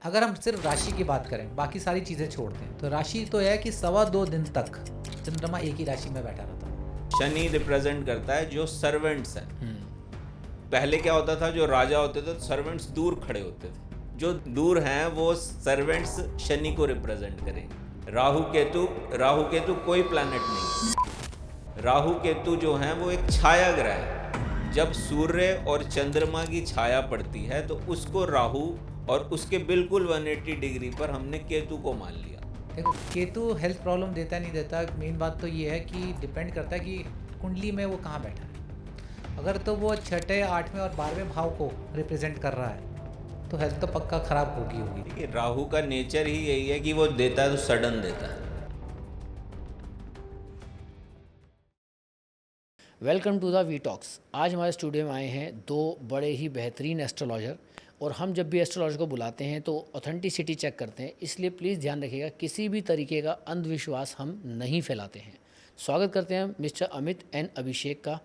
अगर हम सिर्फ राशि की बात करें, बाकी सारी चीज़ें छोड़ दें, तो राशि तो है कि 2.25 दिन तक चंद्रमा एक ही राशि में बैठा रहता है। शनि रिप्रेजेंट करता है जो सर्वेंट्स हैं। पहले क्या होता था, जो राजा होते थे सर्वेंट्स दूर खड़े होते थे, जो दूर हैं वो सर्वेंट्स शनि को रिप्रेजेंट करेंगे। राहु केतु कोई प्लैनेट नहीं। राहु केतु जो हैं वो एक छाया ग्रह है। जब सूर्य और चंद्रमा की छाया पड़ती है तो उसको राहु, और उसके बिल्कुल 180 डिग्री पर हमने केतु को मान लिया। देखो, केतु हेल्थ प्रॉब्लम देता नहीं देता, मेन बात तो ये है कि डिपेंड करता है कि कुंडली में वो कहाँ बैठा है। अगर तो वो 6, 8वें और 12वें भाव को रिप्रेजेंट कर रहा है तो हेल्थ तो पक्का ख़राब होगी। देखिए, राहु का नेचर ही यही है कि वो देता है तो सडन देता है। Welcome to the V Talks. आज हमारे स्टूडियो में आए हैं दो बड़े ही बेहतरीन एस्ट्रोलॉजर, और हम जब भी एस्ट्रोलॉजर को बुलाते हैं तो ऑथेंटिसिटी चेक करते हैं, इसलिए प्लीज़ ध्यान रखिएगा किसी भी तरीके का अंधविश्वास हम नहीं फैलाते हैं। स्वागत करते हैं मिस्टर अमित एन अभिषेक का।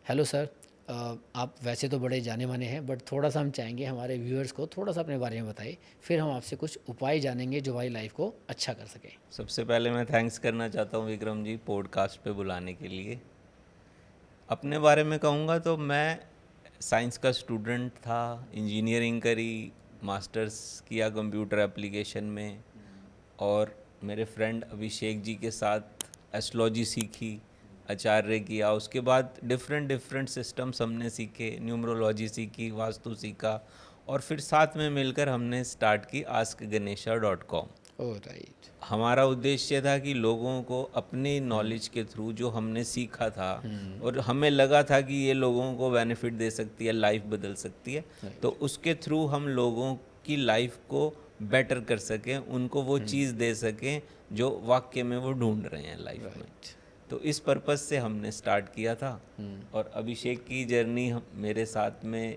हेलो सर, आप वैसे तो बड़े जाने माने हैं, बट थोड़ा सा हम चाहेंगे हमारे व्यूअर्स को थोड़ा सा अपने बारे में बताइए, फिर हम आपसे कुछ उपाय जानेंगे जो हमारी लाइफ को अच्छा कर सके। सबसे पहले मैं थैंक्स करना चाहता हूँ विक्रम जी, पॉडकास्ट पे बुलाने के लिए। अपने बारे में कहूँगा तो मैं साइंस का स्टूडेंट था, इंजीनियरिंग करी, मास्टर्स किया कंप्यूटर एप्लीकेशन में, और मेरे फ्रेंड अभिषेक जी के साथ एस्ट्रोलॉजी सीखी, आचार्य किया। उसके बाद डिफरेंट सिस्टम्स हमने सीखे, न्यूमरोलॉजी सीखी, वास्तु सीखा, और फिर साथ में मिलकर हमने स्टार्ट की askganesha.com। Oh right. हमारा उद्देश्य था कि लोगों को अपने नॉलेज के थ्रू जो हमने सीखा था और हमें लगा था कि ये लोगों को बेनिफिट दे सकती है, लाइफ बदल सकती है, तो उसके थ्रू हम लोगों की लाइफ को बेटर कर सकें, उनको वो चीज़ दे सकें जो वाकई में वो ढूंढ रहे हैं लाइफ में। तो इस पर्पज़ से हमने स्टार्ट किया था। और अभिषेक की जर्नी मेरे साथ में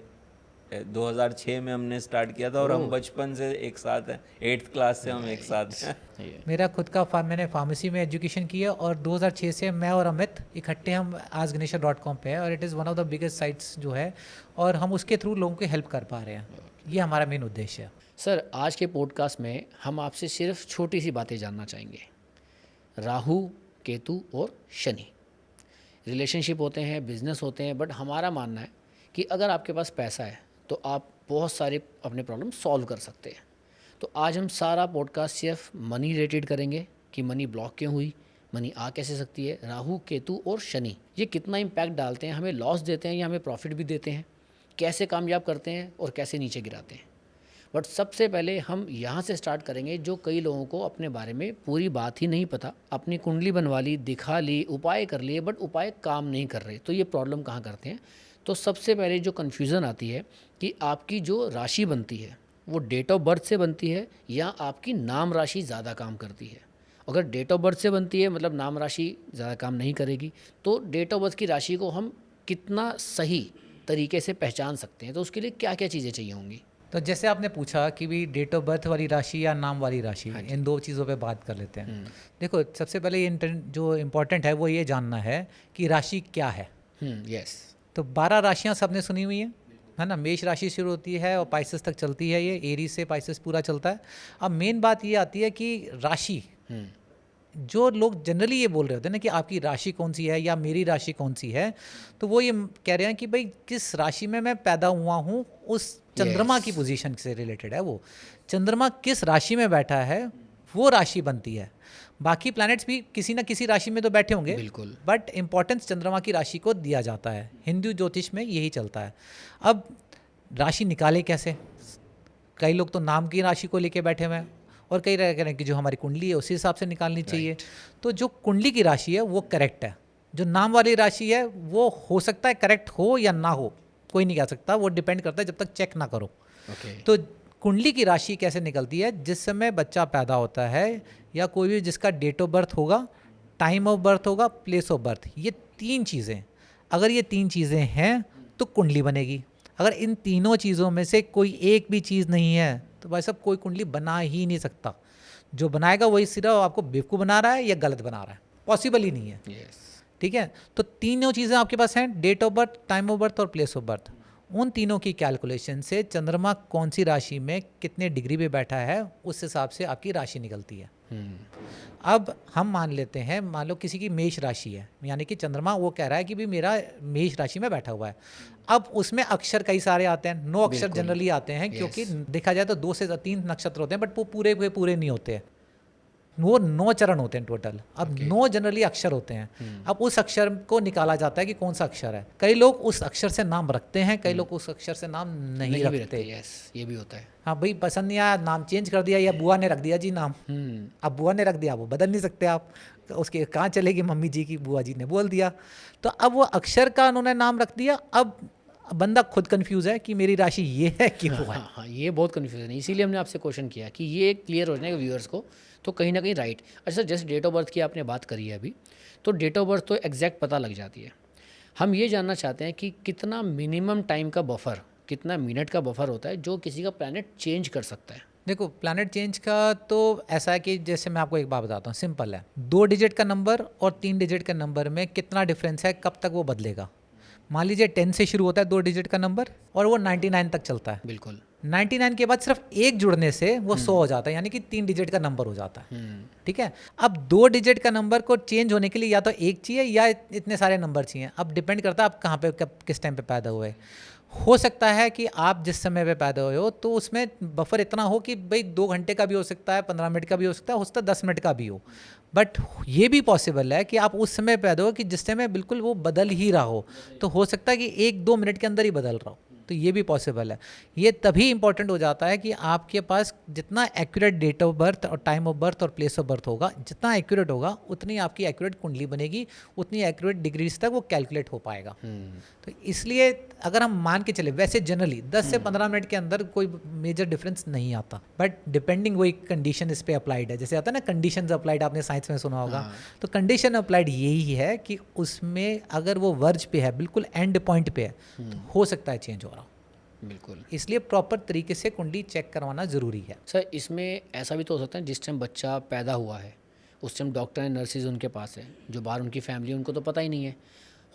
2006 में हमने स्टार्ट किया था, और हम बचपन से एक साथ हैं, 8th क्लास से हम एक साथ हैं। मेरा खुद का मैंने फार्मेसी में एजुकेशन किया, और 2006 से मैं और अमित इकट्ठे हम askganesha.com पे है, और it is one of the biggest sites जो है, और हम उसके थ्रू लोगों की हेल्प कर पा रहे हैं। ये हमारा मेन उद्देश्य है। सर, आज के पॉडकास्ट में हम आपसे सिर्फ छोटी सी बातें जानना चाहेंगे। राहु, केतु और शनि रिलेशनशिप होते हैं, बिजनेस होते हैं, बट हमारा मानना है कि अगर आपके पास पैसा है तो आप बहुत सारे अपने प्रॉब्लम सॉल्व कर सकते हैं। तो आज हम सारा पॉडकास्ट सिर्फ मनी रिलेटेड करेंगे कि मनी ब्लॉक क्यों हुई, मनी आ कैसे सकती है, राहु केतु और शनि ये कितना इम्पैक्ट डालते हैं, हमें लॉस देते हैं या हमें प्रॉफिट भी देते हैं, कैसे कामयाब करते हैं और कैसे नीचे गिराते हैं। बट सबसे पहले हम यहाँ से स्टार्ट करेंगे, जो कई लोगों को अपने बारे में पूरी बात ही नहीं पता, अपनी कुंडली बनवा ली, दिखा ली, उपाय कर लिए, बट उपाय काम नहीं कर रहे, तो ये प्रॉब्लम कहाँ करते हैं। तो सबसे पहले जो कन्फ्यूज़न आती है कि आपकी जो राशि बनती है वो डेट ऑफ बर्थ से बनती है या आपकी नाम राशि ज़्यादा काम करती है। अगर डेट ऑफ बर्थ से बनती है मतलब नाम राशि ज़्यादा काम नहीं करेगी, तो डेट ऑफ बर्थ की राशि को हम कितना सही तरीके से पहचान सकते हैं, तो उसके लिए क्या क्या चीज़ें चाहिए होंगी। तो जैसे आपने पूछा कि भी डेट ऑफ बर्थ वाली राशि या नाम वाली राशि, इन दो चीज़ों पे बात कर लेते हैं। देखो, सबसे पहले ये जो इम्पोर्टेंट है वो ये जानना है कि राशि क्या है। यस। तो 12 राशियां सबने सुनी हुई है ना। मेष राशि शुरू होती है और पाइसेस तक चलती है, ये एरीज से पाइसेस पूरा चलता है। अब मेन बात ये आती है कि राशि, जो लोग जनरली ये बोल रहे होते हैं ना कि आपकी राशि कौन सी है या मेरी राशि कौन सी है, तो वो ये कह रहे हैं कि भाई किस राशि में मैं पैदा हुआ हूँ, उस चंद्रमा की पोजीशन से रिलेटेड है। वो चंद्रमा किस राशि में बैठा है वो राशि बनती है। बाकी प्लैनेट्स भी किसी ना किसी राशि में तो बैठे होंगे, बिल्कुल, बट इम्पोर्टेंस चंद्रमा की राशि को दिया जाता है। हिंदू ज्योतिष में यही चलता है। अब राशि निकाले कैसे? कई लोग तो नाम की राशि को लेके बैठे हुए हैं, और कई कह रहे हैं कि जो हमारी कुंडली है उसी हिसाब से निकालनी चाहिए। तो जो कुंडली की राशि है वो करेक्ट है, जो नाम वाली राशि है वो हो सकता है करेक्ट हो या ना हो, कोई नहीं कह सकता, वो डिपेंड करता है जब तक चेक ना करो। तो कुंडली की राशि कैसे निकलती है? जिस समय बच्चा पैदा होता है या कोई भी जिसका डेट ऑफ बर्थ होगा, टाइम ऑफ बर्थ होगा, प्लेस ऑफ बर्थ, ये 3 चीज़ें, अगर ये 3 चीज़ें हैं तो कुंडली बनेगी। अगर इन तीनों चीज़ों में से कोई एक भी चीज़ नहीं है तो भाई साहब कोई कुंडली बना ही नहीं सकता। जो बनाएगा वही सिर्फ आपको बेवकूफ़ बना रहा है या गलत बना रहा है, पॉसिबल ही नहीं है। ठीक है, तो तीनों चीज़ें आपके पास हैं, date of birth, time of birth और प्लेस ऑफ बर्थ। उन तीनों की कैलकुलेशन से चंद्रमा कौन सी राशि में कितने डिग्री पे बैठा है उस हिसाब से आपकी राशि निकलती है। अब हम मान लेते हैं, मान लो किसी की मेष राशि है, यानी कि चंद्रमा वो कह रहा है कि भी मेरा मेष राशि में बैठा हुआ है। अब उसमें अक्षर कई सारे आते हैं, 9 अक्षर बिल्कुल। जनरली आते हैं, क्योंकि देखा जाए तो 2 से 3 नक्षत्र होते हैं, बट वो पूरे के पूरे नहीं होते हैं। वो 9 चरण होते हैं टोटल। अब 9 जनरली अक्षर होते हैं। अब उस अक्षर को निकाला जाता है कि कौन सा अक्षर है। कई लोग उस अक्षर से नाम रखते हैं, कई लोग उस अक्षर से नाम नहीं भी रखते। यस, ये भी होता है। हाँ भाई, पसंद नहीं आया, नाम चेंज कर दिया, या बुआ ने रख दिया जी नाम। अब बुआ ने रख दिया, वो बदल नहीं सकते आप, तो उसके कहाँ चलेगी मम्मी जी की, बुआ जी ने बोल दिया। तो अब वो अक्षर का उन्होंने नाम रख दिया। अब बंदा खुद कंफ्यूज है कि मेरी राशि ये है कि वो है। हाँ, ये बहुत कन्फ्यूजन है, इसीलिए हमने आपसे क्वेश्चन किया कि ये क्लियर हो जाए व्यूअर्स को, तो कहीं ना कहीं राइट। अच्छा, जैसे डेट ऑफ बर्थ की आपने बात करी है अभी, तो डेट ऑफ बर्थ तो एग्जैक्ट पता लग जाती है। हम ये जानना चाहते हैं कि कितना मिनिमम टाइम का बफर, कितना मिनट का बफर होता है जो किसी का प्लैनेट चेंज कर सकता है। देखो, प्लैनेट चेंज का तो ऐसा है कि जैसे मैं आपको एक बात बताता हूँ, सिंपल है। 2 डिजिट का नंबर और 3 डिजिट का नंबर में कितना डिफरेंस है, कब तक वो बदलेगा। मान लीजिए 10 से शुरू होता है 2 डिजिट का नंबर, और वो 99 तक चलता है। बिल्कुल। 99 के बाद सिर्फ एक जुड़ने से वो 100 हो जाता है, यानी कि 3 डिजिट का नंबर हो जाता है। ठीक है। अब 2 डिजिट का नंबर को चेंज होने के लिए या तो एक चाहिए या इतने सारे नंबर चाहिए। अब डिपेंड करता है आप कहाँ पे, किस टाइम पे पैदा हुए। हो सकता है कि आप जिस समय पे पैदा हुए हो तो उसमें बफर इतना हो कि भाई 2 घंटे का भी हो सकता है, 15 मिनट का भी हो सकता है 10 मिनट का भी हो। बट ये भी पॉसिबल है कि आप उस समय पैदा हो कि जिस समय बिल्कुल वो बदल ही रहा हो, तो हो सकता है कि 1-2 मिनट के अंदर ही बदल रहा हो, तो ये भी पॉसिबल है। ये तभी इंपॉर्टेंट हो जाता है कि आपके पास जितना एक्यूरेट डेट ऑफ बर्थ और टाइम ऑफ बर्थ और प्लेस ऑफ बर्थ होगा, जितना एक्यूरेट होगा उतनी आपकी एक्यूरेट कुंडली बनेगी, उतनी एक्यूरेट डिग्रीज तक वो कैलकुलेट हो पाएगा। तो इसलिए अगर हम मान के चले, वैसे जनरली 10 से 15 मिनट के अंदर कोई मेजर डिफरेंस नहीं आता, बट डिपेंडिंग वही कंडीशन इस पे अप्लाइड है। जैसे आता है ना कंडीशंस अप्लाइड, आपने साइंस में सुना होगा। तो कंडीशन अप्लाइड यही है कि उसमें अगर वो वर्ज पे है, बिल्कुल एंड पॉइंट पे है, तो हो सकता है चेंज हो रहा हो। बिल्कुल। इसलिए प्रॉपर तरीके से कुंडली चेक करवाना ज़रूरी है। सर, इसमें ऐसा भी तो हो सकता है जिस टाइम बच्चा पैदा हुआ है उस टाइम डॉक्टर एंड नर्सिस उनके पास है, जो बाहर उनकी फैमिली, उनको तो पता ही नहीं है।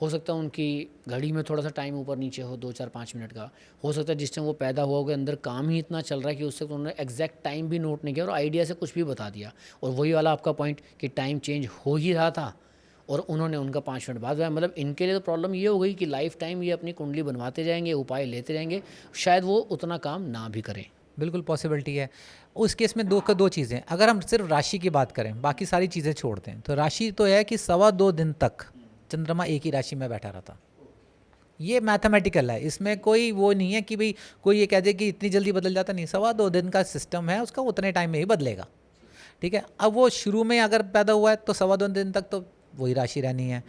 हो सकता है उनकी घड़ी में थोड़ा सा टाइम ऊपर नीचे हो, 2-4-5 मिनट का। हो सकता है जिस टाइम वो पैदा हुआ होगा अंदर काम ही इतना चल रहा है कि उससे तो उन्होंने एग्जैक्ट टाइम भी नोट नहीं किया और आइडिया से कुछ भी बता दिया। और वही वाला आपका पॉइंट कि टाइम चेंज हो ही रहा था और उन्होंने उनका 5 मिनट बाद, मतलब इनके लिए तो प्रॉब्लम ये हो गई कि लाइफ टाइम ये अपनी कुंडली बनवाते जाएंगे, उपाय लेते जाएंगे, शायद वो उतना काम ना भी करें। बिल्कुल पॉसिबिलिटी है। उस केस में दो चीज़ें, अगर हम सिर्फ राशि की बात करें, बाकी सारी चीज़ें छोड़ते हैं, तो राशि तो है कि 2.25 दिन तक चंद्रमा एक ही राशि में बैठा रहता। ये मैथमेटिकल है, इसमें कोई वो नहीं है कि भाई कोई ये कह दे कि इतनी जल्दी बदल जाता। नहीं, 2.25 दिन का सिस्टम है, उसका उतने टाइम में ही बदलेगा। ठीक है। अब वो शुरू में अगर पैदा हुआ है तो 2.25 दिन तक तो वही राशि रहनी है,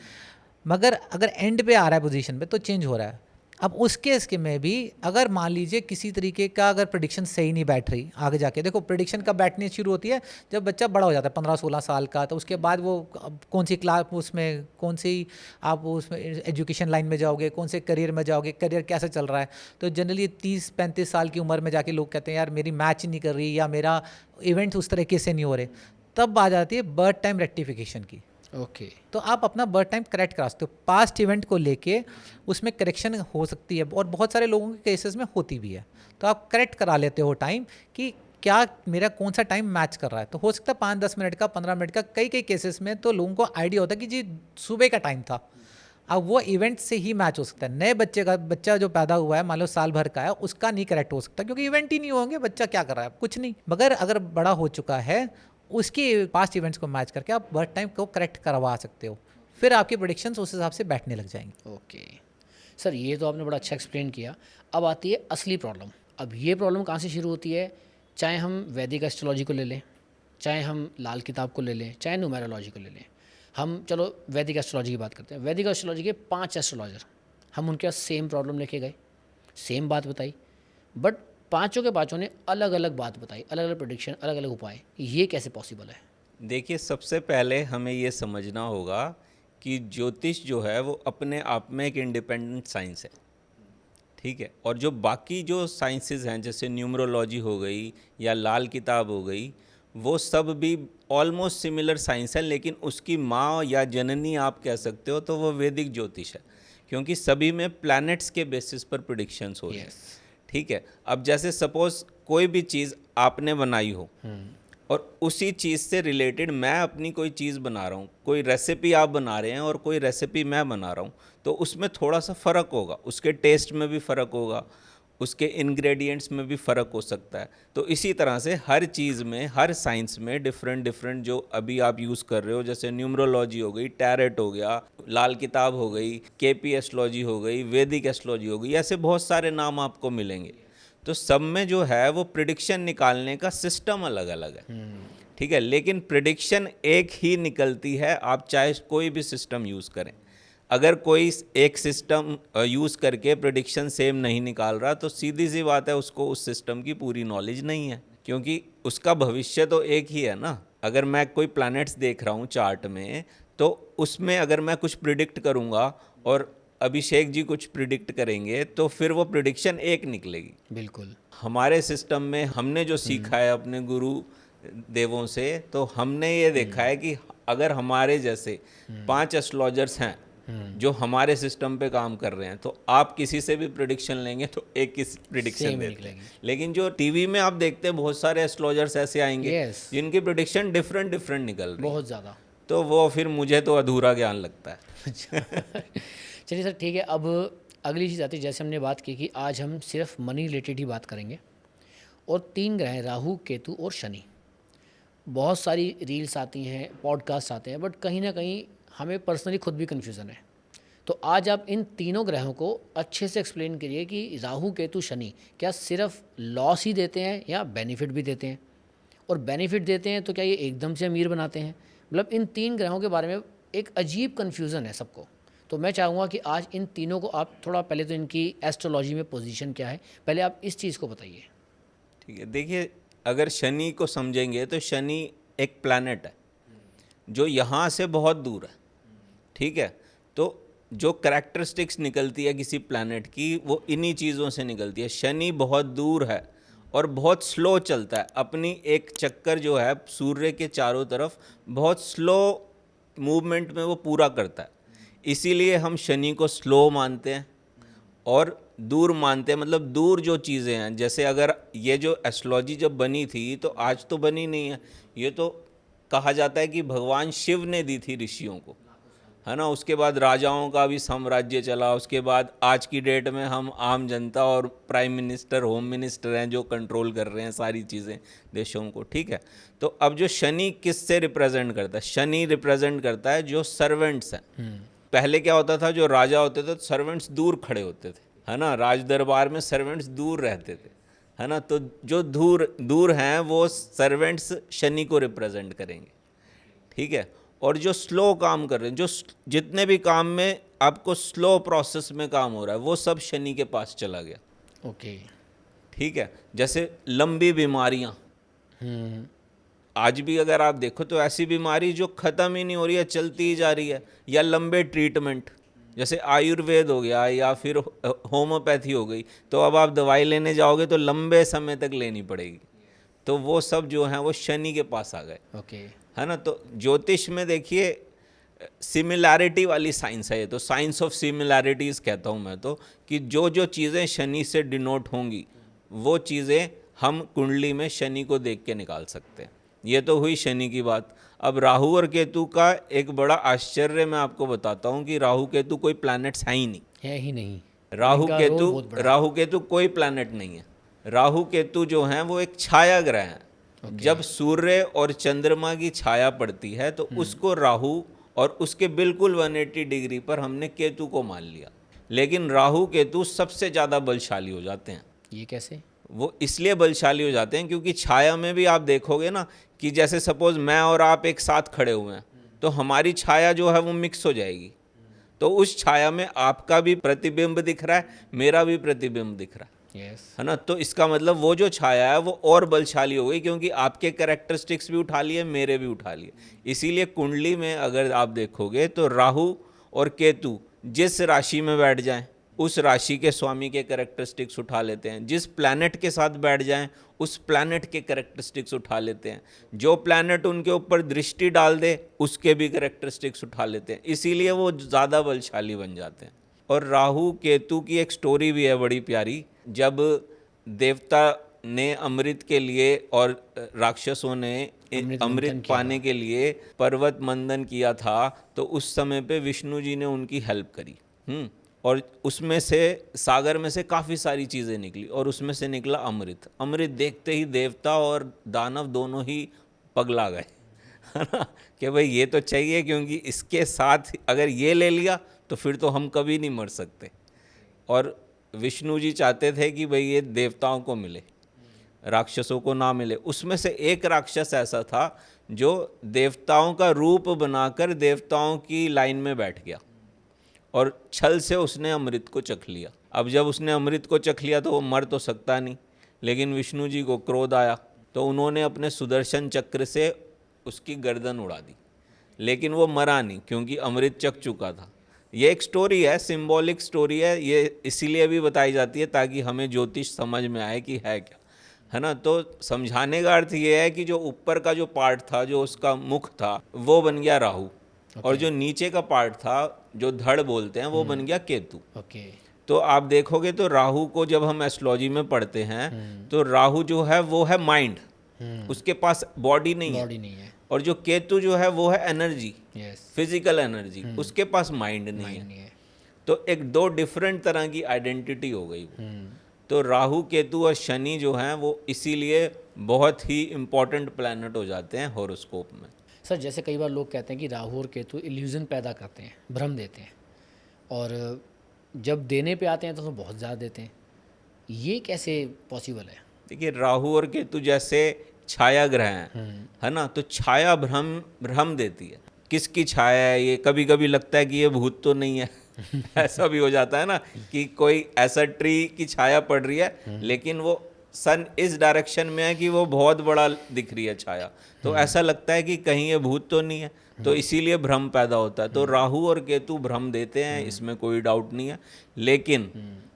मगर अगर एंड पे आ रहा है पोजीशन पे तो चेंज हो रहा है। अब उस केस के में भी अगर मान लीजिए किसी तरीके का अगर प्रेडिक्शन सही नहीं बैठ रही आगे जाके, देखो प्रेडिक्शन कब बैठनी शुरू होती है, जब बच्चा बड़ा हो जाता है 15-16 साल का, तो उसके बाद वो कौन सी क्लास, उसमें कौन सी आप उसमें एजुकेशन लाइन में जाओगे, कौन से करियर में जाओगे, करियर कैसे चल रहा है। तो जनरली 30-35 साल की उम्र में जाके लोग कहते हैं यार मेरी मैच नहीं कर रही या मेरा इवेंट उस तरीके से नहीं हो रहे, तब आ जाती है बर्थ टाइम रेक्टिफिकेशन की। ओके। तो आप अपना बर्थ टाइम करेक्ट करा सकते हो। पास्ट इवेंट को लेके उसमें करेक्शन हो सकती है और बहुत सारे लोगों के केसेस में होती भी है, तो आप करेक्ट करा लेते हो टाइम कि क्या मेरा कौन सा टाइम मैच कर रहा है। तो हो सकता है 5-10 मिनट का, 15 मिनट का, कई केसेस में तो लोगों को आइडिया होता है कि जी सुबह का टाइम था। अब वो इवेंट से ही मैच हो सकता है। नए बच्चा जो पैदा हुआ है, मान लो साल भर का है, उसका नहीं करेक्ट हो सकता क्योंकि इवेंट ही नहीं होंगे, बच्चा क्या कर रहा है, कुछ नहीं। मगर अगर बड़ा हो चुका है, उसकी पास्ट इवेंट्स को मैच करके आप बर्थ टाइम को करेक्ट करवा सकते हो, फिर आपकी प्रेडिक्शंस उस हिसाब से बैठने लग जाएंगी। ओके सर, ये तो आपने बड़ा अच्छा एक्सप्लेन किया। अब आती है असली प्रॉब्लम। अब ये प्रॉब्लम कहाँ से शुरू होती है? चाहे हम वैदिक एस्ट्रोलॉजी को ले लें, चाहे हम लाल किताब को ले लें, चाहे न्यूमेरोलॉजी को ले लें। हम चलो वैदिक एस्ट्रोलॉजी की बात करते हैं। वैदिक एस्ट्रोलॉजी के 5 एस्ट्रोलॉजर, हम उनके पास सेम प्रॉब्लम लेके गए, सेम बात बताई, बट पांचों के पांचों ने अलग अलग बात बताई, अलग अलग प्रेडिक्शन, अलग अलग उपाय। ये कैसे पॉसिबल है? देखिए, सबसे पहले हमें ये समझना होगा कि ज्योतिष जो है वो अपने आप में एक इंडिपेंडेंट साइंस है, ठीक है। और जो बाकी जो साइंसेस हैं, जैसे न्यूमरोलॉजी हो गई या लाल किताब हो गई, वो सब भी ऑलमोस्ट सिमिलर साइंस है, लेकिन उसकी माँ या जननी आप कह सकते हो, तो वो वैदिक ज्योतिष है। क्योंकि सभी में प्लैनेट्स के बेसिस पर प्रिडिक्शंस हो रही हैं। ठीक है, अब जैसे सपोज कोई भी चीज़ आपने बनाई हो और उसी चीज़ से रिलेटेड मैं अपनी कोई चीज़ बना रहा हूँ, कोई रेसिपी आप बना रहे हैं और कोई रेसिपी मैं बना रहा हूँ, तो उसमें थोड़ा सा फ़र्क होगा, उसके टेस्ट में भी फ़र्क होगा, उसके इंग्रेडिएंट्स में भी फ़र्क हो सकता है। तो इसी तरह से हर चीज़ में, हर साइंस में डिफरेंट डिफरेंट जो अभी आप यूज़ कर रहे हो, जैसे न्यूमरोलॉजी हो गई, टैरेट हो गया, लाल किताब हो गई, केपी एस्ट्रोलॉजी हो गई, वैदिक एस्ट्रोलॉजी हो गई, ऐसे बहुत सारे नाम आपको मिलेंगे। तो सब में जो है वो प्रिडिक्शन निकालने का सिस्टम अलग अलग है। ठीक है, लेकिन प्रिडिक्शन एक ही निकलती है, आप चाहे कोई भी सिस्टम यूज़ करें। अगर कोई एक सिस्टम यूज़ करके प्रिडिक्शन सेम नहीं निकाल रहा, तो सीधी सी बात है उसको उस सिस्टम की पूरी नॉलेज नहीं है, क्योंकि उसका भविष्य तो एक ही है ना। अगर मैं कोई प्लैनेट्स देख रहा हूँ चार्ट में, तो उसमें अगर मैं कुछ प्रिडिक्ट करूँगा और अभिषेक जी कुछ प्रिडिक्ट करेंगे, तो फिर वो प्रिडिक्शन एक निकलेगी। बिल्कुल। हमारे सिस्टम में हमने जो सीखा है अपने गुरु देवों से, तो हमने ये देखा है कि अगर हमारे जैसे 5 एस्ट्रोलॉजर्स हैं जो हमारे सिस्टम पे काम कर रहे हैं, तो आप किसी से भी प्रिडिक्शन लेंगे तो एक ही प्रिडिक्शन देते हैं। लेकिन जो टीवी में आप देखते हैं बहुत सारे एस्ट्रोलॉजर्स ऐसे आएंगे जिनकी प्रिडिक्शन डिफरेंट डिफरेंट निकल रही है, बहुत ज़्यादा। तो वो फिर मुझे तो अधूरा ज्ञान लगता है। चलिए सर, ठीक है। अब अगली चीज़ आती है, जैसे हमने बात की कि आज हम सिर्फ मनी रिलेटेड ही बात करेंगे, और 3 ग्रह हैं, राहु, केतु और शनि। बहुत सारी रील्स आती हैं, पॉडकास्ट आते हैं, बट कहीं ना कहीं हमें पर्सनली खुद भी कन्फ्यूज़न है। तो आज आप इन तीनों ग्रहों को अच्छे से एक्सप्लेन करिए कि राहु, केतु, शनि क्या सिर्फ लॉस ही देते हैं या बेनिफिट भी देते हैं, और बेनिफिट देते हैं तो क्या ये एकदम से अमीर बनाते हैं। मतलब इन 3 ग्रहों के बारे में एक अजीब कन्फ्यूज़न है सबको। तो मैं चाहूँगा कि आज इन तीनों को आप थोड़ा, पहले तो इनकी एस्ट्रोलॉजी में पोजीशन क्या है, पहले आप इस चीज़ को बताइए। ठीक है, देखिए अगर शनि को समझेंगे तो शनि एक प्लैनेट है जो यहाँ से बहुत दूर है। ठीक है, तो जो करैक्टरिस्टिक्स निकलती है किसी प्लैनेट की, वो इन्हीं चीज़ों से निकलती है। शनि बहुत दूर है और बहुत स्लो चलता है, अपनी एक चक्कर जो है सूर्य के चारों तरफ बहुत स्लो मूवमेंट में वो पूरा करता है। इसीलिए हम शनि को स्लो मानते हैं और दूर मानते हैं। मतलब दूर जो चीज़ें हैं, जैसे अगर ये जो एस्ट्रोलॉजी जब बनी थी तो आज तो बनी नहीं है, ये तो कहा जाता है कि भगवान शिव ने दी थी ऋषियों को, है ना। उसके बाद राजाओं का भी साम्राज्य चला, उसके बाद आज की डेट में हम आम जनता और प्राइम मिनिस्टर, होम मिनिस्टर हैं जो कंट्रोल कर रहे हैं सारी चीज़ें देशों को। ठीक है, तो अब जो शनि किससे रिप्रेजेंट करता है? शनि रिप्रेजेंट करता है जो सर्वेंट्स हैं। पहले क्या होता था, जो राजा होते थे तो सर्वेंट्स दूर खड़े होते थे, है ना। राज दरबार में सर्वेंट्स दूर रहते थे, है ना। तो जो दूर हैं वो सर्वेंट्स शनि को रिप्रेजेंट करेंगे। ठीक है, और जो स्लो काम कर रहे हैं, जो जितने भी काम में आपको स्लो प्रोसेस में काम हो रहा है, वो सब शनि के पास चला गया। ओके। ठीक है, जैसे लंबी बीमारियां, आज भी अगर आप देखो तो ऐसी बीमारी जो ख़त्म ही नहीं हो रही है, चलती ही जा रही है, या लंबे ट्रीटमेंट, जैसे आयुर्वेद हो गया या फिर होम्योपैथी हो गई, तो अब आप दवाई लेने जाओगे तो लंबे समय तक लेनी पड़ेगी। तो वो सब जो हैं वो शनि के पास आ गए। ओके, है ना। तो ज्योतिष में देखिए सिमिलैरिटी वाली साइंस है ये, तो साइंस ऑफ सिमिलैरिटीज़ कहता हूँ मैं तो, कि जो जो चीज़ें शनि से डिनोट होंगी वो चीज़ें हम कुंडली में शनि को देख के निकाल सकते हैं। ये तो हुई शनि की बात। अब राहु और केतु का एक बड़ा आश्चर्य मैं आपको बताता हूँ कि राहु केतु कोई प्लैनेट्स हैं ही नहीं, है ही नहीं। राहु केतु कोई प्लैनेट नहीं है। राहु केतु जो हैं वो एक छाया ग्रह हैं। जब सूर्य और चंद्रमा की छाया पड़ती है तो उसको राहु, और उसके बिल्कुल 180 डिग्री पर हमने केतु को मान लिया। लेकिन राहु केतु सबसे ज़्यादा बलशाली हो जाते हैं। ये कैसे? वो इसलिए बलशाली हो जाते हैं क्योंकि छाया में भी आप देखोगे ना कि जैसे सपोज मैं और आप एक साथ खड़े हुए हैं, तो हमारी छाया जो है वो मिक्स हो जाएगी। तो उस छाया में आपका भी प्रतिबिंब दिख रहा है, मेरा भी प्रतिबिंब दिख रहा है, है ना। तो इसका मतलब वो जो छाया है वो और बलशाली हो गई, क्योंकि आपके कैरेक्टरिस्टिक्स भी उठा लिए, मेरे भी उठा लिए। इसीलिए कुंडली में अगर आप देखोगे तो राहु और केतु जिस राशि में बैठ जाएं उस राशि के स्वामी के कैरेक्टरिस्टिक्स उठा लेते हैं। जिस प्लैनेट के साथ बैठ जाएं उस प्लैनेट के कैरेक्टरिस्टिक्स उठा लेते हैं। जो प्लैनेट उनके ऊपर दृष्टि डाल दे उसके भी कैरेक्टरिस्टिक्स उठा लेते हैं। इसीलिए वो ज़्यादा बलशाली बन जाते हैं। और राहु केतु की एक स्टोरी भी है बड़ी प्यारी। जब देवता ने अमृत के लिए और राक्षसों ने अमृत पाने के लिए पर्वत मंथन किया था, तो उस समय पे विष्णु जी ने उनकी हेल्प करी। और उसमें से सागर में से काफ़ी सारी चीज़ें निकली और उसमें से निकला अमृत। अमृत देखते ही देवता और दानव दोनों ही पगला गए, है ना, कि भाई ये तो चाहिए, क्योंकि इसके साथ अगर ये ले लिया तो फिर तो हम कभी नहीं मर सकते। और विष्णु जी चाहते थे कि भाई ये देवताओं को मिले, राक्षसों को ना मिले। उसमें से एक राक्षस ऐसा था जो देवताओं का रूप बनाकर देवताओं की लाइन में बैठ गया और छल से उसने अमृत को चख लिया। अब जब उसने अमृत को चख लिया तो वो मर तो सकता नहीं, लेकिन विष्णु जी को क्रोध आया तो उन्होंने अपने सुदर्शन चक्र से उसकी गर्दन उड़ा दी, लेकिन वो मरा नहीं क्योंकि अमृत चख चुका था। ये एक स्टोरी है, सिंबॉलिक स्टोरी है, ये इसीलिए भी बताई जाती है ताकि हमें ज्योतिष समझ में आए कि है क्या, है ना। तो समझाने का अर्थ ये है कि जो ऊपर का जो पार्ट था, जो उसका मुख था, वो बन गया राहु, और जो नीचे का पार्ट था, जो धड़ बोलते हैं, वो बन गया केतु। तो आप देखोगे तो राहु को जब हम एस्ट्रोलॉजी में पढ़ते हैं तो राहु जो है वो है माइंड, उसके पास बॉडी नहीं है। और जो केतु जो है वो है एनर्जी, फिजिकल एनर्जी, उसके पास माइंड नहीं है। तो एक दो डिफरेंट तरह की आइडेंटिटी हो गई वो। तो राहु केतु और शनि जो हैं वो इसीलिए बहुत ही इम्पोर्टेंट प्लैनेट हो जाते हैं हॉरोस्कोप में। सर, जैसे कई बार लोग कहते हैं कि राहु और केतु इल्यूजन पैदा करते हैं, भ्रम देते हैं, और जब देने पे आते हैं तो बहुत ज़्यादा देते हैं। ये कैसे पॉसिबल है? देखिए, राहु और केतु जैसे छाया ग्रह हैं, है ना, तो छाया भ्रम देती है। किसकी छाया है ये? कभी कभी लगता है कि ये भूत तो नहीं है ऐसा भी हो जाता है ना, कि कोई ऐसा ट्री की छाया पड़ रही है लेकिन वो सन इस डायरेक्शन में है कि वो बहुत बड़ा दिख रही है छाया, तो ऐसा लगता है कि कहीं ये भूत तो नहीं है, तो इसीलिए भ्रम पैदा होता है। तो राहु और केतु भ्रम देते हैं, इसमें कोई डाउट नहीं है, लेकिन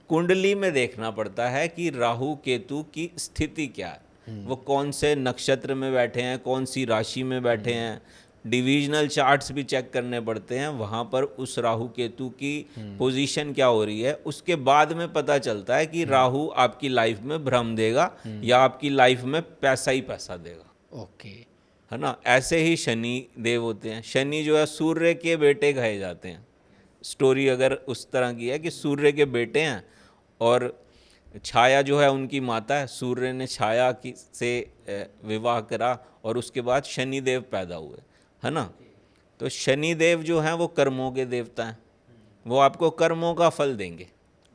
कुंडली में देखना पड़ता है कि राहु केतु की स्थिति क्या है, वो कौन से नक्षत्र में बैठे हैं, कौन सी राशि में बैठे हैं। डिविजनल चार्ट्स भी चेक करने पड़ते हैं, वहाँ पर उस राहु केतु की पोजीशन क्या हो रही है, उसके बाद में पता चलता है कि राहु आपकी लाइफ में भ्रम देगा या आपकी लाइफ में पैसा ही पैसा देगा। ओके, है ना। ऐसे ही शनि देव होते हैं। शनि जो है सूर्य के बेटे कहे जाते हैं। स्टोरी अगर उस तरह की है कि सूर्य के बेटे हैं और छाया जो है उनकी माता है। सूर्य ने छाया की से विवाह करा और उसके बाद शनि देव पैदा हुए, है ना। तो शनि देव जो हैं वो कर्मों के देवता हैं, वो आपको कर्मों का फल देंगे।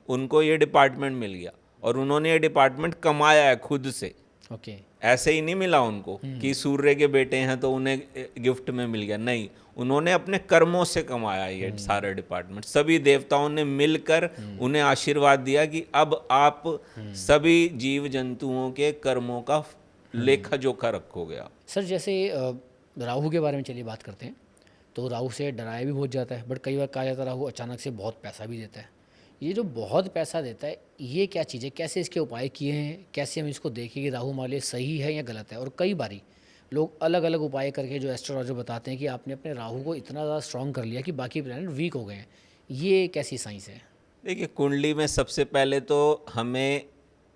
उनको ये डिपार्टमेंट मिल गया और उन्होंने ये डिपार्टमेंट कमाया है खुद से। ओके, ऐसे ही नहीं मिला उनको कि सूर्य के बेटे हैं तो उन्हें गिफ्ट में मिल गया, नहीं, उन्होंने अपने कर्मों से कमाया ये सारा डिपार्टमेंट। सभी देवताओं ने मिलकर उन्हें आशीर्वाद दिया कि अब आप सभी जीव जंतुओं के कर्मों का लेखा जोखा रखोगे आप। सर, जैसे राहु के बारे में चलिए बात करते हैं। तो राहु से डराया भी बहुत जाता है, बट कई बार कहा जाता है राहु अचानक से बहुत पैसा भी देता है। ये जो बहुत पैसा देता है, ये क्या चीज़ है? कैसे इसके उपाय किए हैं? कैसे हम इसको देखें कि राहु हमारे लिए सही है या गलत है? और कई बारी लोग अलग अलग उपाय करके, जो एस्ट्रोलॉजर बताते हैं कि आपने अपने राहु को इतना ज़्यादा स्ट्रॉन्ग कर लिया कि बाकी प्लैनेट वीक हो गए हैं। ये कैसी साइंस है? देखिए, कुंडली में सबसे पहले तो हमें